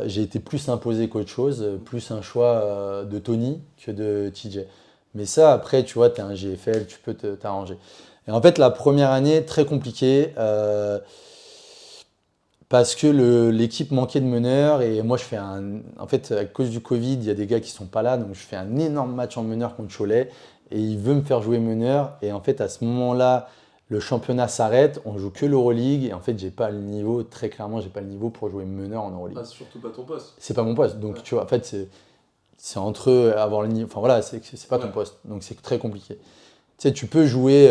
j'ai été plus imposé qu'autre chose, plus un choix de Tony que de TJ. Mais ça, après, tu vois, tu es un GFL, tu peux t'arranger. Et en fait, la première année, très compliquée, parce que l'équipe manquait de meneurs. Et moi, je fais un. En fait, à cause du Covid, il y a des gars qui sont pas là. Donc, je fais un énorme match en meneur contre Cholet. Et il veut me faire jouer meneur. Et en fait, à ce moment-là, le championnat s'arrête. On joue que l'Euroleague. Et en fait, j'ai pas le niveau, très clairement, j'ai pas le niveau pour jouer meneur en Euroleague. Ah, c'est surtout pas ton poste. C'est pas mon poste. Donc, Ouais. tu vois, en fait, c'est entre eux avoir le niveau. Enfin, voilà, c'est pas ton Ouais. poste. Donc, c'est très compliqué. Tu sais, tu peux jouer.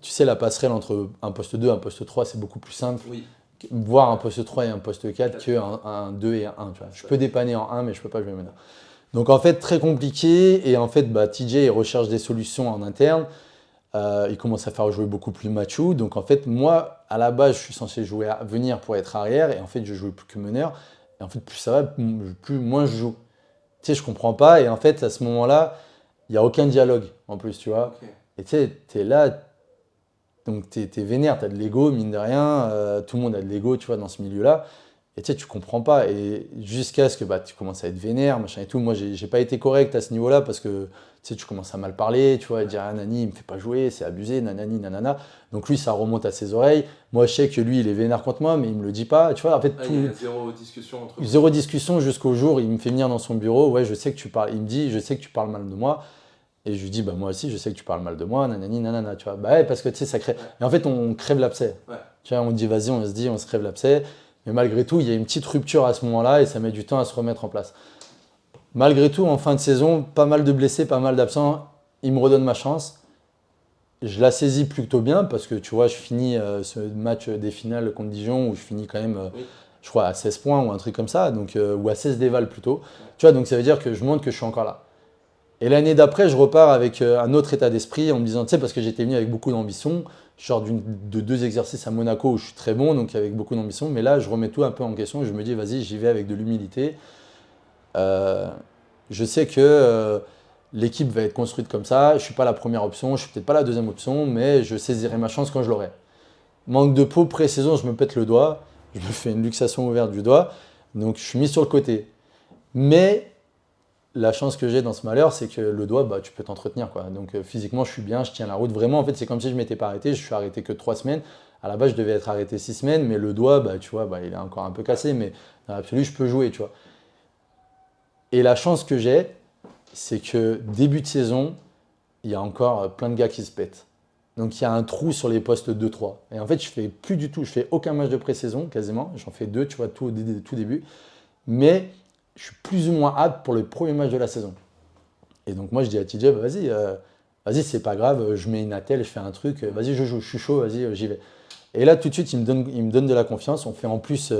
Tu sais, la passerelle entre un poste 2 et un poste 3, c'est beaucoup plus simple. Oui. Voir un poste 3 et un poste 4 qu'un 2 et un 1. Tu vois. Je peux dépanner en 1, mais je peux pas jouer meneur. Donc, en fait, très compliqué. Et en fait, bah, TJ, il recherche des solutions en interne. Il commence à faire jouer beaucoup plus Machu. Donc en fait, moi, à la base, je suis censé venir pour être arrière. Et en fait, je joue plus que meneur. Et en fait, plus ça va, moins je joue. Tu sais, je comprends pas. Et en fait, à ce moment-là, il n'y a aucun dialogue en plus, tu vois. Ok. Et tu sais, tu es là, donc tu es vénère, tu as de l'ego, mine de rien. Tout le monde a de l'ego, tu vois, dans ce milieu-là. Et tu sais, tu comprends pas. Et jusqu'à ce que bah, tu commences à être vénère, machin et tout. Moi, j'ai pas été correct à ce niveau-là parce que tu sais, tu commences à mal parler, tu vois, et dire ah, Nani, il me fait pas jouer, c'est abusé, nanani, nanana. Donc lui, ça remonte à ses oreilles. Moi, je sais que lui, il est vénère contre moi, mais il me le dit pas. Tu vois, en fait, Ah, il y a zéro discussion entre vous. zéro discussion jusqu'au jour où il me fait venir dans son bureau. Ouais, je sais que tu parles. Il me dit, je sais que tu parles mal de moi. Et je lui dis, bah moi aussi, je sais que tu parles mal de moi, nanani, nanana, tu vois. Bah ouais, parce que tu sais, ça crée. Ouais. Et en fait, on crève l'abcès. Ouais. Tu vois, on dit, vas-y, on se dit, on se crève l'abcès. Mais malgré tout, il y a une petite rupture à ce moment-là et ça met du temps à se remettre en place. Malgré tout, en fin de saison, pas mal de blessés, pas mal d'absents. Il me redonne ma chance. Je la saisis plutôt bien parce que tu vois, je finis ce match des finales contre Dijon où je finis quand même, Oui. je crois, à 16 points ou un truc comme ça, donc, ou à 16 dévals plutôt. Tu vois, donc ça veut dire que je montre que je suis encore là. Et l'année d'après, je repars avec un autre état d'esprit en me disant, tu sais, parce que j'étais venu avec beaucoup d'ambition. Je sors de 2 exercices à Monaco où je suis très bon, donc avec beaucoup d'ambition. Mais là, je remets tout un peu en question et je me dis, vas-y, j'y vais avec de l'humilité. Je sais que l'équipe va être construite comme ça. Je ne suis pas la première option, je ne suis peut-être pas la deuxième option, mais je saisirai ma chance quand je l'aurai. Manque de peau, pré-saison, je me pète le doigt. Je me fais une luxation ouverte du doigt. Donc, je suis mis sur le côté. Mais la chance que j'ai dans ce malheur, c'est que le doigt, bah, tu peux t'entretenir, quoi. Donc physiquement, je suis bien, je tiens la route. Vraiment, en fait, c'est comme si je ne m'étais pas arrêté. Je suis arrêté que 3 semaines. À la base, je devais être arrêté 6 semaines, mais le doigt, bah, tu vois, bah, il est encore un peu cassé. Mais dans l'absolu, je peux jouer, tu vois. Et la chance que j'ai, c'est que début de saison, il y a encore plein de gars qui se pètent. Donc il y a un trou sur les postes 2-3. Et en fait, je fais plus du tout, je fais aucun match de pré-saison quasiment. J'en fais 2, tu vois, tout début. Mais je suis plus ou moins apte pour le premier match de la saison. Et donc moi je dis à TJ, bah, vas-y, c'est pas grave, je mets une attelle, je fais un truc, vas-y, je joue, je suis chaud, vas-y, j'y vais. Et là tout de suite, il me donne de la confiance. On fait en plus,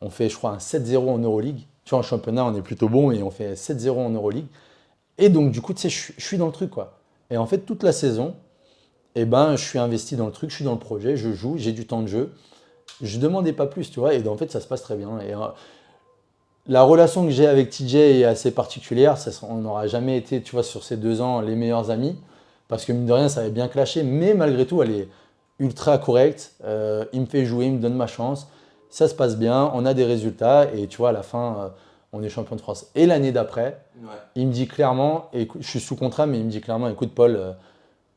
on fait je crois un 7-0 en Euroleague. Tu vois, en championnat, on est plutôt bon et on fait 7-0 en Euroleague. Et donc du coup, tu sais, je suis dans le truc, quoi. Et en fait, toute la saison, eh ben, je suis investi dans le truc, je suis dans le projet, je joue, j'ai du temps de jeu. Je ne demandais pas plus, tu vois, et en fait, ça se passe très bien. Et la relation que j'ai avec TJ est assez particulière. On n'aura jamais été, tu vois, sur ces 2 ans, les meilleurs amis. Parce que mine de rien, ça avait bien clashé. Mais malgré tout, elle est ultra correcte. Il me fait jouer, il me donne ma chance. Ça se passe bien, on a des résultats. Et tu vois, à la fin, on est champion de France. Et l'année d'après, il me dit clairement, je suis sous contrat, mais il me dit clairement, écoute Paul,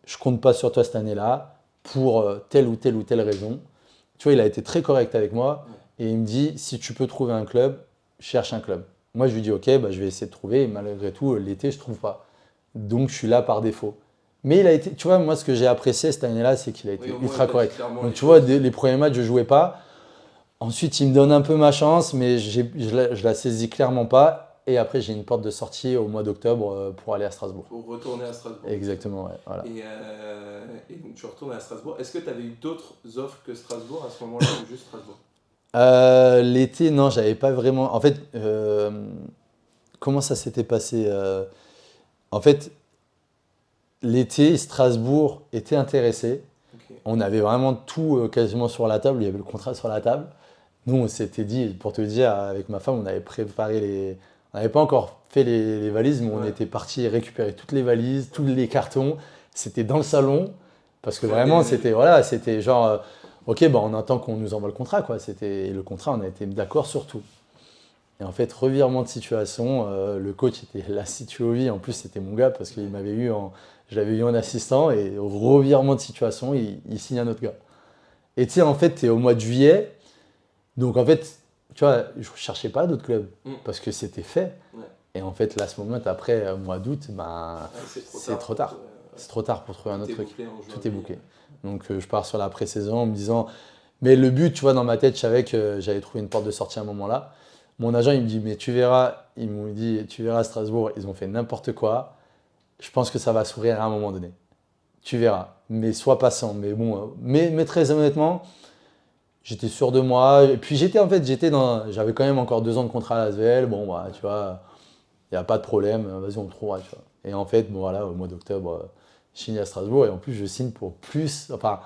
je compte pas sur toi cette année-là pour telle ou telle ou telle raison. Tu vois, il a été très correct avec moi. Et il me dit, si tu peux trouver un club, cherche un club. Moi, je lui dis, ok, bah, je vais essayer de trouver. Et malgré tout, l'été, je ne trouve pas. Donc, je suis là par défaut. Mais il a été, tu vois, moi, ce que j'ai apprécié cette année-là, c'est qu'il a été ultra correct. Donc, tu vois, les premiers matchs, je ne jouais pas. Ensuite, il me donne un peu ma chance, mais je la saisis clairement pas. Et après, j'ai une porte de sortie au mois d'octobre pour aller à Strasbourg. Pour retourner à Strasbourg. Exactement, ouais. Voilà. Et donc, tu retournes à Strasbourg. Est-ce que tu avais eu d'autres offres que Strasbourg à ce moment-là ou juste Strasbourg? L'été, non, j'avais pas vraiment. En fait, comment ça s'était passé En fait, l'été, Strasbourg était intéressé. Okay. On avait vraiment tout quasiment sur la table. Il y avait le contrat sur la table. Nous, on s'était dit, pour te dire, avec ma femme, on avait préparé les. On n'avait pas encore fait les valises, mais on était parti récupérer toutes les valises, tous les cartons. C'était dans le salon. Parce que vraiment, c'était genre. Ok, bah on attend qu'on nous envoie le contrat, quoi. C'était le contrat, on a été d'accord sur tout. Et en fait, revirement de situation, le coach était là, si tu vie, en plus c'était mon gars parce qu'il m'avait eu je l'avais eu en assistant et au revirement de situation, il signe un autre gars. Et tu sais, en fait, tu es au mois de juillet, donc en fait, tu vois, je ne cherchais pas d'autres clubs parce que c'était fait. Ouais. Et en fait, là, ce moment, après, au mois d'août, c'est trop tard. C'est trop tard pour trouver un autre truc. Tout est bouclé. Donc je pars sur la pré-saison en me disant, mais le but, tu vois, dans ma tête, je savais que j'avais trouvé une porte de sortie à un moment là. Mon agent, il me dit, mais tu verras, il me dit, tu verras à Strasbourg, ils ont fait n'importe quoi. Je pense que ça va s'ouvrir à un moment donné. Tu verras. Mais sois patient. Mais bon, mais très honnêtement, j'étais sûr de moi. Et puis j'avais quand même encore 2 ans de contrat à l'ASVEL. Bon, bah, tu vois, il n'y a pas de problème. Vas-y, on le trouvera, tu vois. Et en fait, bon, voilà, au mois d'octobre, je signe à Strasbourg. Et en plus, je signe pour plus. Enfin,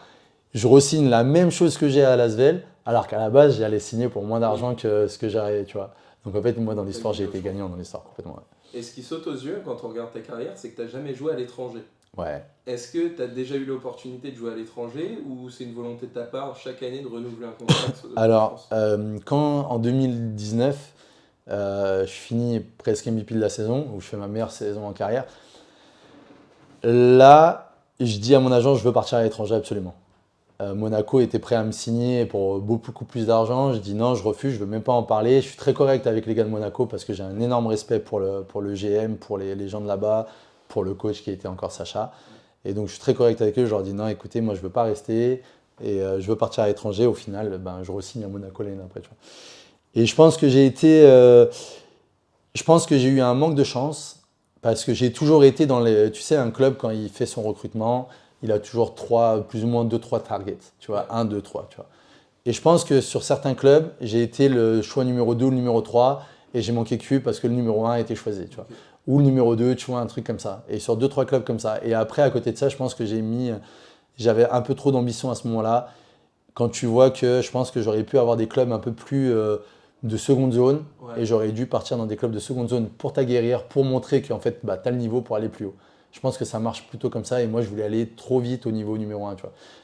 je re-signe la même chose que j'ai à l'ASVEL, alors qu'à la base, j'allais signer pour moins d'argent que ce que j'aurais, tu vois. Donc en fait, moi, dans l'histoire, j'ai été gagnant dans l'histoire, complètement. Ouais. Et ce qui saute aux yeux quand on regarde ta carrière, c'est que tu n'as jamais joué à l'étranger. Ouais. Est-ce que tu as déjà eu l'opportunité de jouer à l'étranger ou c'est une volonté de ta part chaque année de renouveler un contrat Alors, quand en 2019, je finis presque MVP de la saison, où je fais ma meilleure saison en carrière, là, je dis à mon agent, je veux partir à l'étranger absolument. Monaco était prêt à me signer pour beaucoup plus d'argent. Je dis non, je refuse, je ne veux même pas en parler. Je suis très correct avec les gars de Monaco parce que j'ai un énorme respect pour le GM, pour les gens de là-bas, pour le coach qui était encore Sacha. Et donc je suis très correct avec eux. Je leur dis non, écoutez, moi je ne veux pas rester et je veux partir à l'étranger. Au final, je re-signe à Monaco l'année d'après. Et je pense que j'ai eu un manque de chance parce que j'ai toujours été dans tu sais, un club quand il fait son recrutement. Il a toujours plus ou moins 2-3 targets, tu vois, 1, 2, 3, tu vois. Et je pense que sur certains clubs, j'ai été le choix numéro 2 ou le numéro 3 et j'ai manqué cul parce que le numéro 1 a été choisi, tu vois. Ou le numéro 2, tu vois, un truc comme ça. Et sur 2-3 clubs comme ça. Et après, à côté de ça, je pense que j'avais un peu trop d'ambition à ce moment-là. Quand tu vois que je pense que j'aurais pu avoir des clubs un peu plus de seconde zone et j'aurais dû partir dans des clubs de seconde zone pour t'aguerrir, pour montrer qu'en fait, tu as le niveau pour aller plus haut. Je pense que ça marche plutôt comme ça et moi je voulais aller trop vite au niveau numéro 1.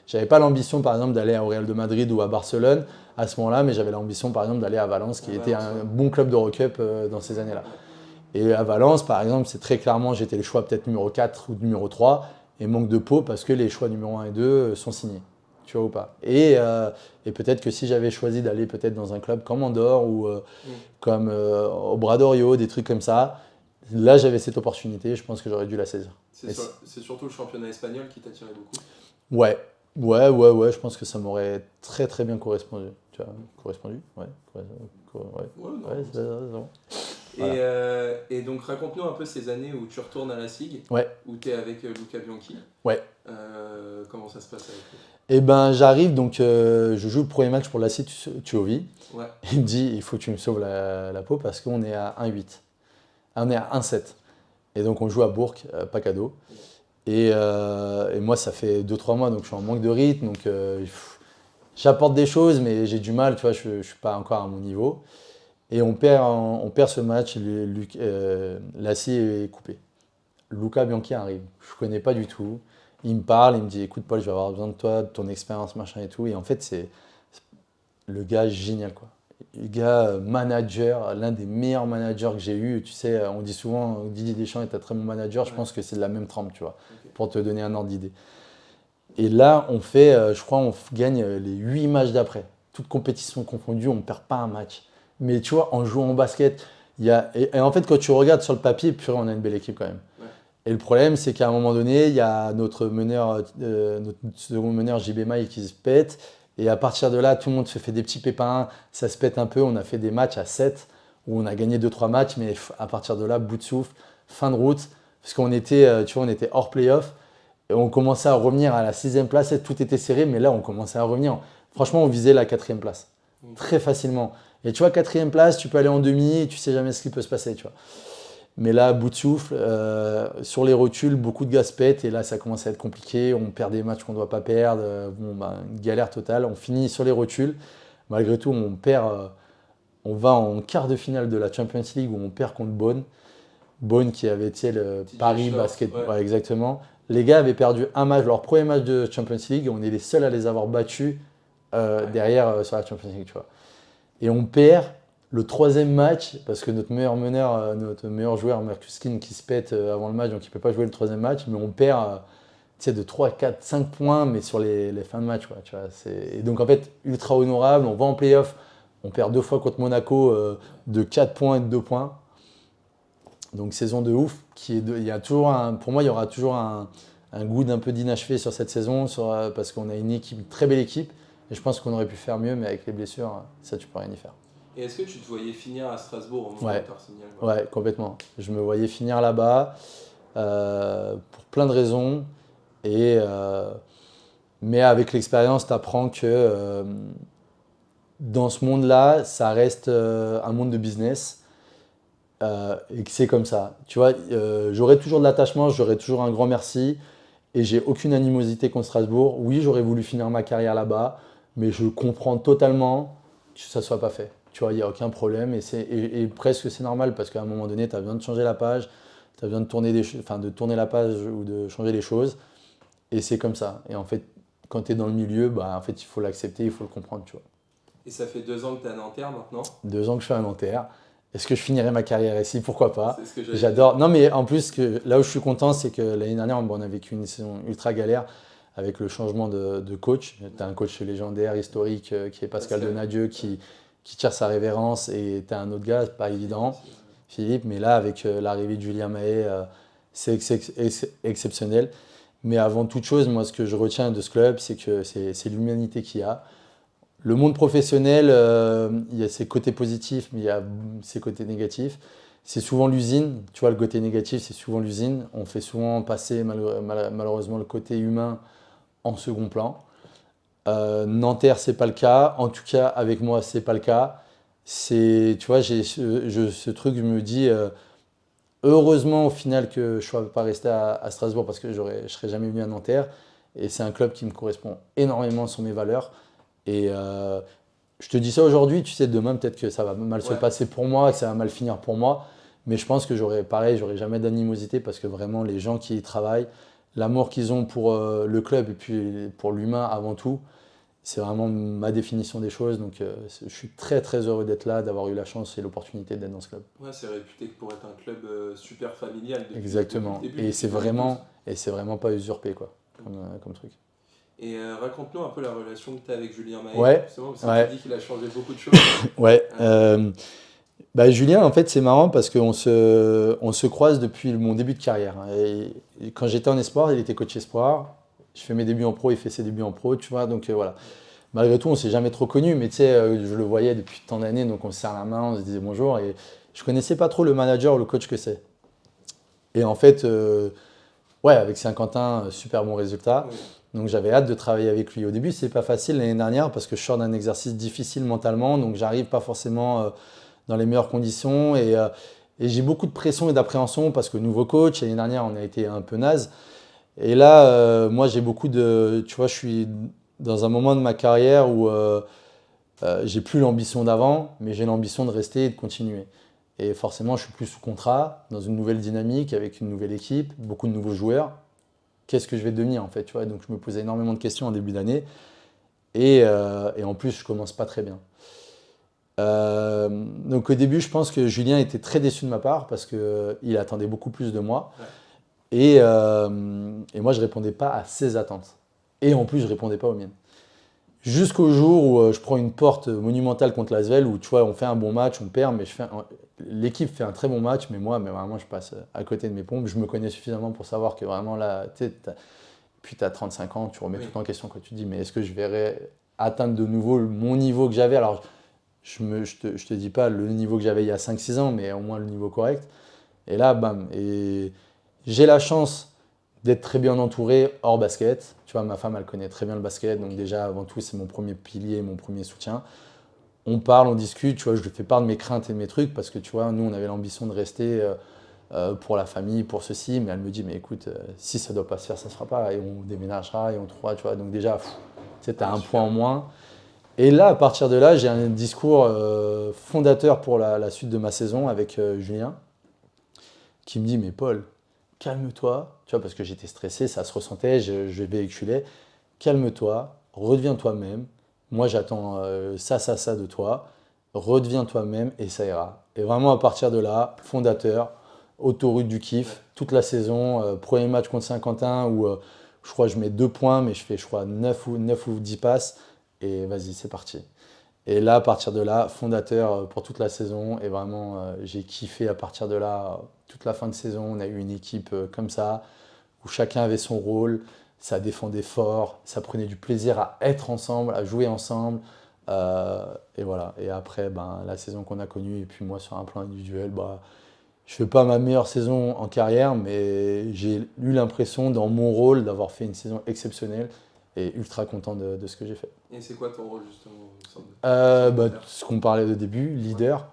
Je n'avais pas l'ambition par exemple d'aller au Real de Madrid ou à Barcelone à ce moment-là, mais j'avais l'ambition par exemple d'aller à Valence qui était un bon club d'Eurocup dans ces années-là. Et à Valence par exemple, c'est très clairement j'étais le choix peut-être numéro 4 ou numéro 3 et manque de peau parce que les choix numéro 1 et 2 sont signés. Tu vois ou pas. Et peut-être que si j'avais choisi d'aller peut-être dans un club comme Andorre ou comme Obradoiro, des trucs comme ça, là, j'avais cette opportunité, je pense que j'aurais dû la saisir. C'est surtout le championnat espagnol qui t'attirait beaucoup. Ouais, je pense que ça m'aurait très très bien correspondu. Tu vois, correspondu. Ouais, c'est bon. Voilà. Et donc raconte-nous un peu ces années où tu retournes à la SIG, où tu es avec Luca Bianchi. Ouais. Comment ça se passe avec lui? Eh ben, j'arrive, donc je joue le premier match pour la SIG Tuovi. Ouais. Il me dit, il faut que tu me sauves la peau parce qu'on est à 1-8. On est à 1-7. Et donc on joue à Bourg, pas cadeau. Et moi, ça fait 2-3 mois, donc je suis en manque de rythme. Donc j'apporte des choses, mais j'ai du mal, tu vois, je ne suis pas encore à mon niveau. Et on perd ce match, Lassie est coupé. Luca Bianchi arrive, je ne connais pas du tout. Il me parle, il me dit, écoute Paul, je vais avoir besoin de toi, de ton expérience, machin et tout. Et en fait, c'est le gars génial, quoi. Le gars manager, l'un des meilleurs managers que j'ai eu. Tu sais, on dit souvent Didier Deschamps est un très bon manager. Je pense que c'est de la même trempe, tu vois, pour te donner un ordre d'idée. Et là, je crois, on gagne les 8 matchs d'après. Toutes compétitions confondues, on ne perd pas un match. Mais tu vois, en jouant au basket, et en fait, quand tu regardes sur le papier, purée, on a une belle équipe quand même. Ouais. Et le problème, c'est qu'à un moment donné, il y a notre second meneur JB Maille qui se pète. Et à partir de là, tout le monde se fait des petits pépins, ça se pète un peu. On a fait des matchs à 7 où on a gagné 2-3 matchs, mais à partir de là, bout de souffle, fin de route, parce qu'on était, tu vois, on était hors play-off et on commençait à revenir à la 6e place. Et tout était serré, mais là, on commençait à revenir. Franchement, on visait la 4e place très facilement. Et tu vois, 4e place, tu peux aller en demi et tu sais jamais ce qui peut se passer, tu vois. Mais là, bout de souffle, sur les rotules, beaucoup de gaz pètent et là, ça commence à être compliqué. On perd des matchs qu'on ne doit pas perdre. Une galère totale. On finit sur les rotules. Malgré tout, on va en quart de finale de la Champions League où on perd contre Bonn. Bonn qui avait été le Paris Basket. Ouais, exactement. Les gars avaient perdu un match, leur premier match de Champions League. Et on est les seuls à les avoir battus derrière sur la Champions League, tu vois. Et on perd. Le troisième match, parce que notre meilleur meneur, notre meilleur joueur, Marcus King, qui se pète avant le match, donc il ne peut pas jouer le troisième match, mais on perd de 3, 4, 5 points, mais sur les fins de match. Quoi, tu vois, et donc en fait, ultra honorable, on va en play-off, on perd 2 fois contre Monaco de 4 points et de 2 points. Donc saison de ouf, il y a toujours pour moi, il y aura toujours un goût d'un peu d'inachevé sur cette saison, parce qu'on a une très belle équipe, et je pense qu'on aurait pu faire mieux, mais avec les blessures, ça tu peux rien y faire. Et est-ce que tu te voyais finir à Strasbourg au moment Ouais. où tu as signé? Ouais, complètement. Je me voyais finir là-bas pour plein de raisons. Mais avec l'expérience, tu apprends que dans ce monde-là, ça reste un monde de business et que c'est comme ça. Tu vois, j'aurai toujours de l'attachement, j'aurai toujours un grand merci et j'ai aucune animosité contre Strasbourg. Oui, j'aurais voulu finir ma carrière là-bas, mais je comprends totalement que ça ne soit pas fait. Tu vois, il n'y a aucun problème et presque c'est normal parce qu'à un moment donné, tu as besoin de changer la page, tu as besoin de tourner la page ou de changer les choses et c'est comme ça. Et en fait, quand tu es dans le milieu, en fait, il faut l'accepter, il faut le comprendre, tu vois. Et ça fait 2 ans que tu es à Nanterre maintenant? 2 ans que je suis à Nanterre. Est-ce que je finirai ma carrière ici? Pourquoi pas? C'est ce que j'allais J'adore. dire. Non, mais en plus, là où je suis content, c'est que l'année dernière, on a vécu une saison ultra galère avec le changement de coach. Tu as un coach légendaire, historique, qui est Pascal Donadieu, qui tire sa révérence, et tu as un autre gars, pas évident, Philippe. Mais là, avec l'arrivée de Julien Mahé, c'est exceptionnel. Mais avant toute chose, moi, ce que je retiens de ce club, c'est que c'est l'humanité qu'il y a. Le monde professionnel, il y a ses côtés positifs, mais il y a ses côtés négatifs. C'est souvent l'usine, tu vois, le côté négatif, c'est souvent l'usine. On fait souvent passer malheureusement le côté humain en second plan. Nanterre, c'est pas le cas. En tout cas, avec moi, c'est pas le cas. Tu vois, j'ai ce truc, je me dis, heureusement au final que je ne sois pas resté à Strasbourg parce que je ne serais jamais venu à Nanterre. Et c'est un club qui me correspond énormément sur mes valeurs. Et je te dis ça aujourd'hui, tu sais, demain peut-être que ça va mal se passer pour moi, que ça va mal finir pour moi. Mais je pense que j'aurais jamais d'animosité parce que vraiment les gens qui y travaillent, l'amour qu'ils ont pour le club et puis pour l'humain avant tout, c'est vraiment ma définition des choses. Donc je suis très très heureux d'être là, d'avoir eu la chance et l'opportunité d'être dans ce club. Ouais, c'est réputé pour être un club super familial. Exactement. Depuis le début, et c'est vraiment pas usurpé quoi, comme truc. Et raconte-nous un peu la relation que tu as avec Julien Mahé. Ouais. Justement, parce que Ouais. tu dis qu'il a changé beaucoup de choses. Ouais. Julien, en fait, c'est marrant parce qu'on se croise depuis mon début de carrière. Et quand j'étais en espoir, il était coach espoir. Je fais mes débuts en pro, il fait ses débuts en pro, tu vois. Donc voilà. Malgré tout, on s'est jamais trop connus, mais tu sais, je le voyais depuis tant d'années, donc on se serre la main, on se disait bonjour. Et je connaissais pas trop le manager ou le coach que c'est. Et en fait, avec Saint-Quentin, super bon résultat. Oui. Donc j'avais hâte de travailler avec lui. Au début, c'est pas facile l'année dernière parce que je sors d'un exercice difficile mentalement, donc j'arrive pas forcément dans les meilleures conditions et j'ai beaucoup de pression et d'appréhension parce que nouveau coach, l'année dernière on a été un peu naze. Et là, moi j'ai beaucoup de, tu vois, je suis dans un moment de ma carrière où j'ai plus l'ambition d'avant, mais j'ai l'ambition de rester et de continuer. Et forcément, je suis plus sous contrat, dans une nouvelle dynamique, avec une nouvelle équipe, beaucoup de nouveaux joueurs. Qu'est-ce que je vais devenir en fait, tu vois? Donc je me posais énormément de questions en début d'année et en plus je commence pas très bien. Donc au début je pense que Julien était très déçu de ma part parce qu'il attendait beaucoup plus de moi. Ouais. Et moi je répondais pas à ses attentes et en plus je répondais pas aux miennes. Jusqu'au jour où je prends une porte monumentale contre l'Asvel où tu vois on fait un bon match, on perd, mais l'équipe fait un très bon match, mais vraiment je passe à côté de mes pompes. Je me connais suffisamment pour savoir que vraiment là, puis tu as 35 ans, tu remets tout en question quand tu te dis mais est-ce que je verrais atteindre de nouveau mon niveau que j'avais? Alors je te dis pas le niveau que j'avais il y a 5-6 ans, mais au moins le niveau correct. Et là, bam, et j'ai la chance d'être très bien entouré hors basket. Tu vois, ma femme, elle connaît très bien le basket, donc déjà, avant tout, c'est mon premier pilier, mon premier soutien. On parle, on discute, tu vois, je lui fais part de mes craintes et de mes trucs, parce que, tu vois, nous, on avait l'ambition de rester pour la famille, pour ceci, mais elle me dit, mais écoute, si ça ne doit pas se faire, ça ne se fera pas, et on déménagera, et on trouvera, tu vois, donc déjà, tu sais, as un point en moins. Et là, à partir de là, j'ai un discours fondateur pour la suite de ma saison avec Julien, qui me dit, mais Paul, calme-toi, tu vois, parce que j'étais stressé, ça se ressentait, je véhiculais. Calme-toi, redeviens toi-même. Moi, j'attends ça de toi. redeviens toi-même et ça ira. Et vraiment à partir de là, fondateur, autoroute du kiff, toute la saison, premier match contre Saint-Quentin où je crois que je mets 2 points, mais je fais je crois 9 ou 10 passes et vas-y, c'est parti. Et là, à partir de là, fondateur pour toute la saison. Et vraiment, j'ai kiffé à partir de là, toute la fin de saison. On a eu une équipe comme ça, où chacun avait son rôle. Ça défendait fort, ça prenait du plaisir à être ensemble, à jouer ensemble. Et voilà. Et après, la saison qu'on a connue, et puis moi, sur un plan individuel, je ne fais pas ma meilleure saison en carrière, mais j'ai eu l'impression, dans mon rôle, d'avoir fait une saison exceptionnelle et ultra content de ce que j'ai fait. Et c'est quoi ton rôle justement au sein de... Ce qu'on parlait au début, leader.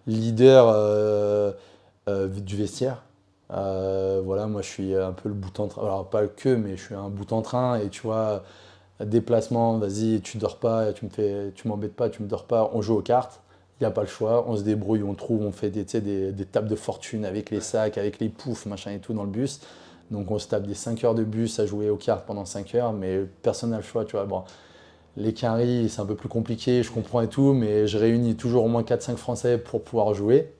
Leader. Du vestiaire. Voilà, moi je suis un peu le bout en train, alors pas que, mais je suis un bout en train et tu vois, déplacement, vas-y, tu dors pas, tu m'embêtes pas, tu me dors pas, on joue aux cartes, il n'y a pas le choix, on se débrouille, on trouve, on fait des tables de fortune avec les sacs, avec les poufs, machin et tout dans le bus. Donc on se tape des 5 heures de bus à jouer aux cartes pendant 5 heures, mais personne n'a le choix, tu vois. Bon, les quinries, c'est un peu plus compliqué, je comprends et tout, mais je réunis toujours au moins 4-5 Français pour pouvoir jouer.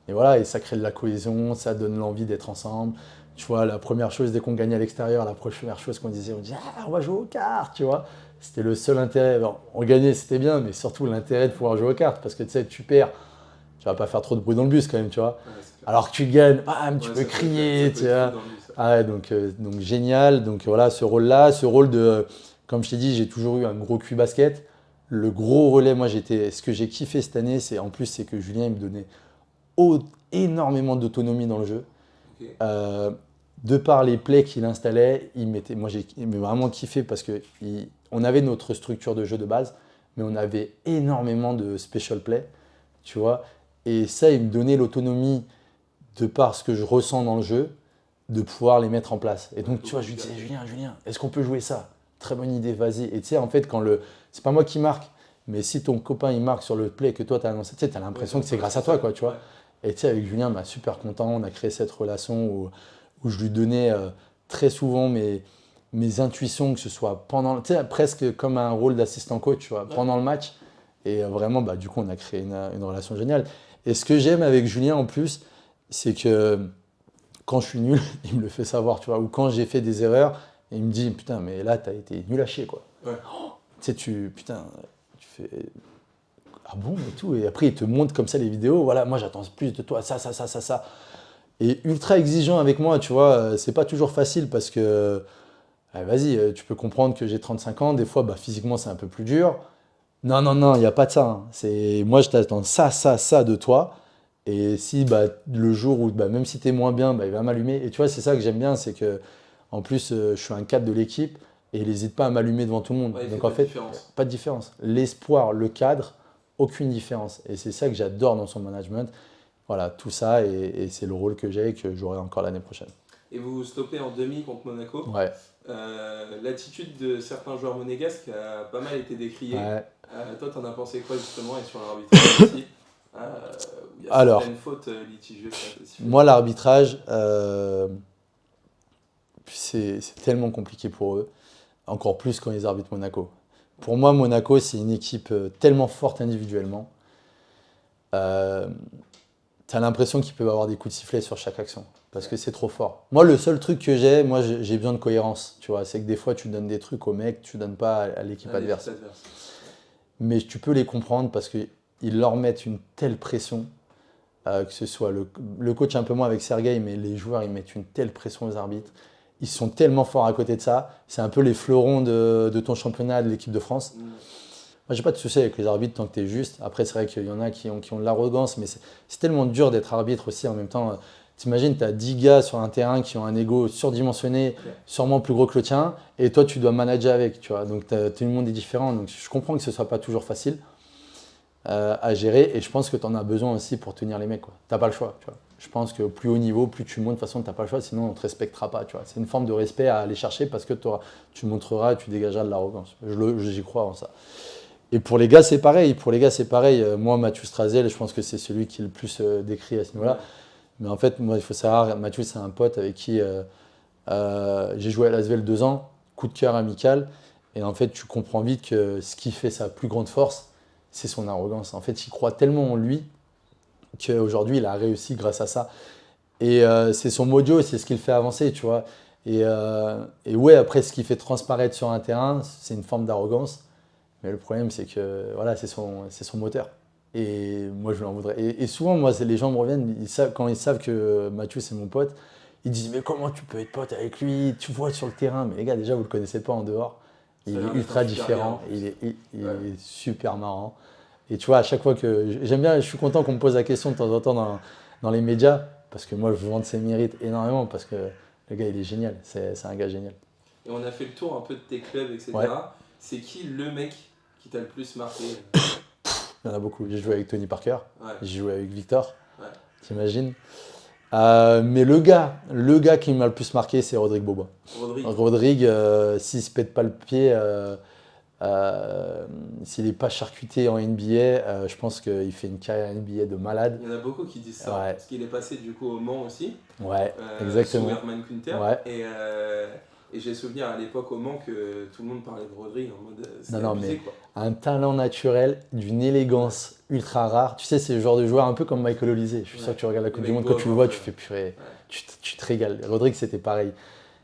Et voilà, et ça crée de la cohésion, ça donne l'envie d'être ensemble. Tu vois, la première chose, dès qu'on gagnait à l'extérieur, la première chose qu'on disait, on disait « Ah, on va jouer aux cartes », tu vois. C'était le seul intérêt. Alors, on gagnait, c'était bien, mais surtout l'intérêt de pouvoir jouer aux cartes, parce que tu sais, tu perds, tu vas pas faire trop de bruit dans le bus quand même, tu vois. Ouais, Alors que tu gagnes, bam, tu peux crier, tu vois. Ah ouais, donc génial. Donc voilà, ce rôle-là, ce rôle de, comme je t'ai dit, j'ai toujours eu un gros cul basket. Le gros relais, moi, ce que j'ai kiffé cette année, c'est que Julien, il me donnait énormément d'autonomie dans le jeu. Okay. De par les plays qu'il installait, moi j'ai vraiment kiffé parce qu'on avait notre structure de jeu de base, mais on avait énormément de special play, tu vois. Et ça, il me donnait l'autonomie de par ce que je ressens dans le jeu, de pouvoir les mettre en place. Et donc, tu vois, je lui disais, Julien, est-ce qu'on peut jouer ça? Très bonne idée, vas-y. Et tu sais, en fait, c'est pas moi qui marque, mais si ton copain il marque sur le play que toi tu as annoncé, tu sais, as l'impression que c'est grâce à toi, quoi, tu vois. Et tu sais, avec Julien, super content, on a créé cette relation où je lui donnais très souvent mes intuitions, que ce soit pendant, tu sais, presque comme un rôle d'assistant coach, tu vois, pendant le match. Et vraiment, du coup, on a créé une relation géniale. Et ce que j'aime avec Julien en plus, c'est que quand je suis nul, il me le fait savoir, tu vois, ou quand j'ai fait des erreurs, il me dit, putain, mais là, t'as été nul à chier, quoi. Ouais. Oh, tu sais, tu fais, ah bon, et tout. Et après, il te montre comme ça les vidéos, voilà, moi, j'attends plus de toi, ça. Et ultra exigeant avec moi, tu vois, c'est pas toujours facile parce que, vas-y, tu peux comprendre que j'ai 35 ans, des fois, physiquement, c'est un peu plus dur. Non, il n'y a pas de ça. Hein. Moi, je t'attends ça de toi. Et si le jour où, même si tu es moins bien, il va m'allumer. Et tu vois, c'est ça que j'aime bien, c'est que en plus, je suis un cadre de l'équipe et il n'hésite pas à m'allumer devant tout le monde. Ouais, donc en fait, pas de différence. L'espoir, le cadre, aucune différence. Et c'est ça que j'adore dans son management. Voilà, tout ça, et c'est le rôle que j'ai et que j'aurai encore l'année prochaine. Et vous stoppez en demi contre Monaco. Ouais. L'attitude de certains joueurs monégasques a pas mal été décriée. Ouais. Toi, t'en as pensé quoi justement, et sur l'arbitrage aussi il y a certaines fautes litigieuses. Moi, l'arbitrage, c'est tellement compliqué pour eux, encore plus quand ils arbitrent Monaco. Pour moi, Monaco, c'est une équipe tellement forte individuellement. Tu as l'impression qu'ils peuvent avoir des coups de sifflet sur chaque action, parce que c'est trop fort. Moi, le seul truc que j'ai besoin de cohérence, tu vois, c'est que des fois, tu donnes des trucs aux mecs, tu donnes pas à l'équipe adverse. Mais tu peux les comprendre parce qu'ils leur mettent une telle pression, que ce soit le coach un peu moins avec Sergueï, mais les joueurs, ils mettent une telle pression aux arbitres. Ils sont tellement forts à côté de ça. C'est un peu les fleurons de ton championnat, de l'équipe de France. Moi, j'ai pas de souci avec les arbitres tant que tu es juste. Après, c'est vrai qu'il y en a qui ont de l'arrogance, mais c'est tellement dur d'être arbitre aussi en même temps. T'imagines, tu as 10 gars sur un terrain qui ont un ego surdimensionné, sûrement plus gros que le tien, et toi, tu dois manager avec, tu vois. Donc, tout le monde est différent. Donc, je comprends que ce soit pas toujours facile à gérer, et je pense que tu en as besoin aussi pour tenir les mecs, quoi. T'as pas le choix, tu vois. Je pense que plus haut niveau, plus tu montes, de toute façon, tu n'as pas le choix, sinon on ne te respectera pas, tu vois. C'est une forme de respect à aller chercher parce que tu montreras, tu dégageras de l'arrogance. J'y crois en ça. Et pour les gars, c'est pareil. Moi, Mathieu Strazel, je pense que c'est celui qui est le plus décrit à ce niveau-là. Mais en fait, moi, il faut savoir, Mathieu, c'est un pote avec qui j'ai joué à l'Asvel 2 ans, coup de cœur amical. Et en fait, tu comprends vite que ce qui fait sa plus grande force, c'est son arrogance. En fait, il croit tellement en lui qu'aujourd'hui, il a réussi grâce à ça. Et c'est son mojo, c'est ce qui le fait avancer, tu vois. Et ouais, après, ce qui fait transparaître sur un terrain, c'est une forme d'arrogance. Mais le problème, c'est que voilà, c'est son moteur. Et moi, je lui en voudrais. Et souvent, moi, les gens me reviennent, quand ils savent que Mathieu, c'est mon pote, ils disent, mais comment tu peux être pote avec lui? Tu vois sur le terrain. Mais les gars, déjà, vous le connaissez pas en dehors. Il est ultra différent, il est super marrant. Et tu vois, à chaque fois que. J'aime bien, je suis content qu'on me pose la question de temps en temps dans les médias, parce que moi, je vante ses mérites énormément, parce que le gars, il est génial. C'est un gars génial. Et on a fait le tour un peu de tes clubs, etc. Ouais. C'est qui le mec qui t'a le plus marqué? Il y en a beaucoup. J'ai joué avec Tony Parker, Ouais. j'ai joué avec Victor, Ouais. t'imagines. Mais le gars qui m'a le plus marqué, c'est Rodrigue Bobois. Rodrigue, s'il se pète pas le pied, s'il n'est pas charcuté en NBA, je pense qu'il fait une carrière NBA de malade. Il y en a beaucoup qui disent ça, Ouais. parce qu'il est passé du coup au Mans aussi. Ouais, exactement. Sous Herman Kunter. Ouais. Et j'ai souvenir à l'époque au Mans que tout le monde parlait de Rodrigue en mode c'est Non, abusé, mais quoi. un talent naturel, d'une élégance ultra rare. Tu sais, c'est le genre de joueur un peu comme Michael Olise. Je suis sûr que tu regardes la Coupe du Monde, quand tu le vois, tu fais purée, tu te régales. Rodrigue, c'était pareil.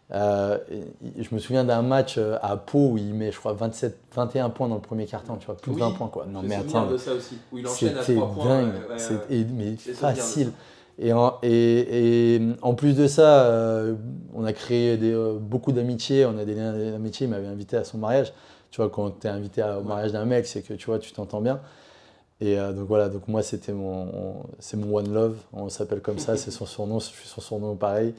Je me souviens d'un match à Pau où il met, je crois, 21 points dans le premier quart-temps, tu vois, plus de 20 points, quoi. Non, mais attends, de ça aussi, où il enchaîne à c'était 3 points. dingue, mais facile. Et en plus de ça, on a créé beaucoup d'amitiés, on a des liens d'amitié. Il m'avait invité à son mariage. Tu vois, quand tu es invité au mariage d'un mec, c'est que tu vois, tu t'entends bien. Et donc voilà, donc moi c'est mon One Love, on s'appelle comme ça, c'est son surnom, je suis son surnom pareil.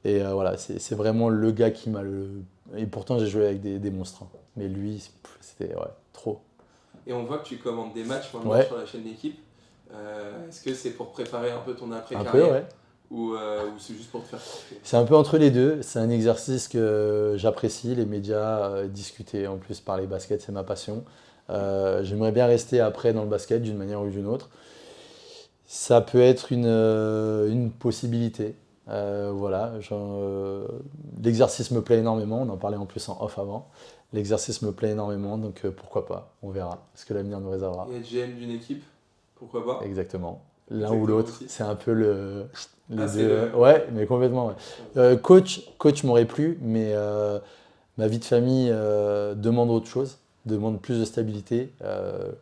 Et voilà, c'est vraiment le gars qui m'a le. Et pourtant j'ai joué avec des monstres, hein. Mais lui, c'était trop. Et on voit que tu commandes des matchs maintenant sur la chaîne d'équipe. Est-ce que c'est pour préparer un peu ton après-carrière? Un peu, ouais. Ou c'est juste pour te faire kiffer? C'est un peu entre les deux. C'est un exercice que j'apprécie, les médias, discuter. En plus, parler basket, c'est ma passion. J'aimerais bien rester après dans le basket d'une manière ou d'une autre. Ça peut être une possibilité. Voilà, l'exercice me plaît énormément. On en parlait en plus en off avant. L'exercice me plaît énormément, donc pourquoi pas, on verra ce que l'avenir nous réservera. Et être GM d'une équipe, pourquoi pas? Exactement. L'un ou l'autre, c'est un peu les deux. Le... Ouais, mais complètement. Ouais. Coach m'aurait plu, mais ma vie de famille demande autre chose, demande plus de stabilité.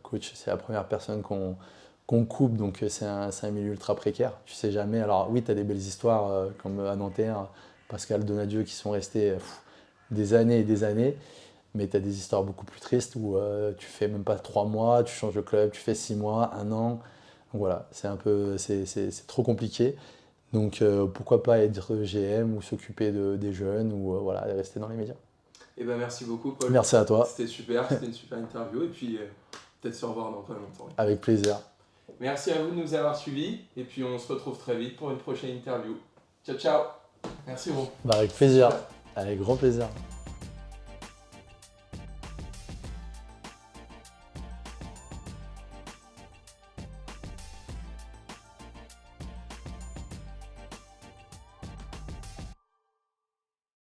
Coach, c'est la première personne qu'on coupe, donc c'est un milieu ultra précaire. Tu sais jamais. Alors oui, tu as des belles histoires comme à Nanterre, Pascal Donadieu qui sont restés des années et des années. Mais tu as des histoires beaucoup plus tristes où tu fais même pas 3 mois, tu changes de club, tu fais 6 mois, 1 an. Donc voilà, c'est trop compliqué. Donc pourquoi pas être GM ou s'occuper des jeunes ou voilà, rester dans les médias. Eh ben merci beaucoup Paul. Merci à toi. C'était super, c'était une super interview et puis peut-être se revoir dans pas longtemps. Avec plaisir. Merci à vous de nous avoir suivis et puis on se retrouve très vite pour une prochaine interview. Ciao ciao. Merci Ron. Avec plaisir, avec grand plaisir.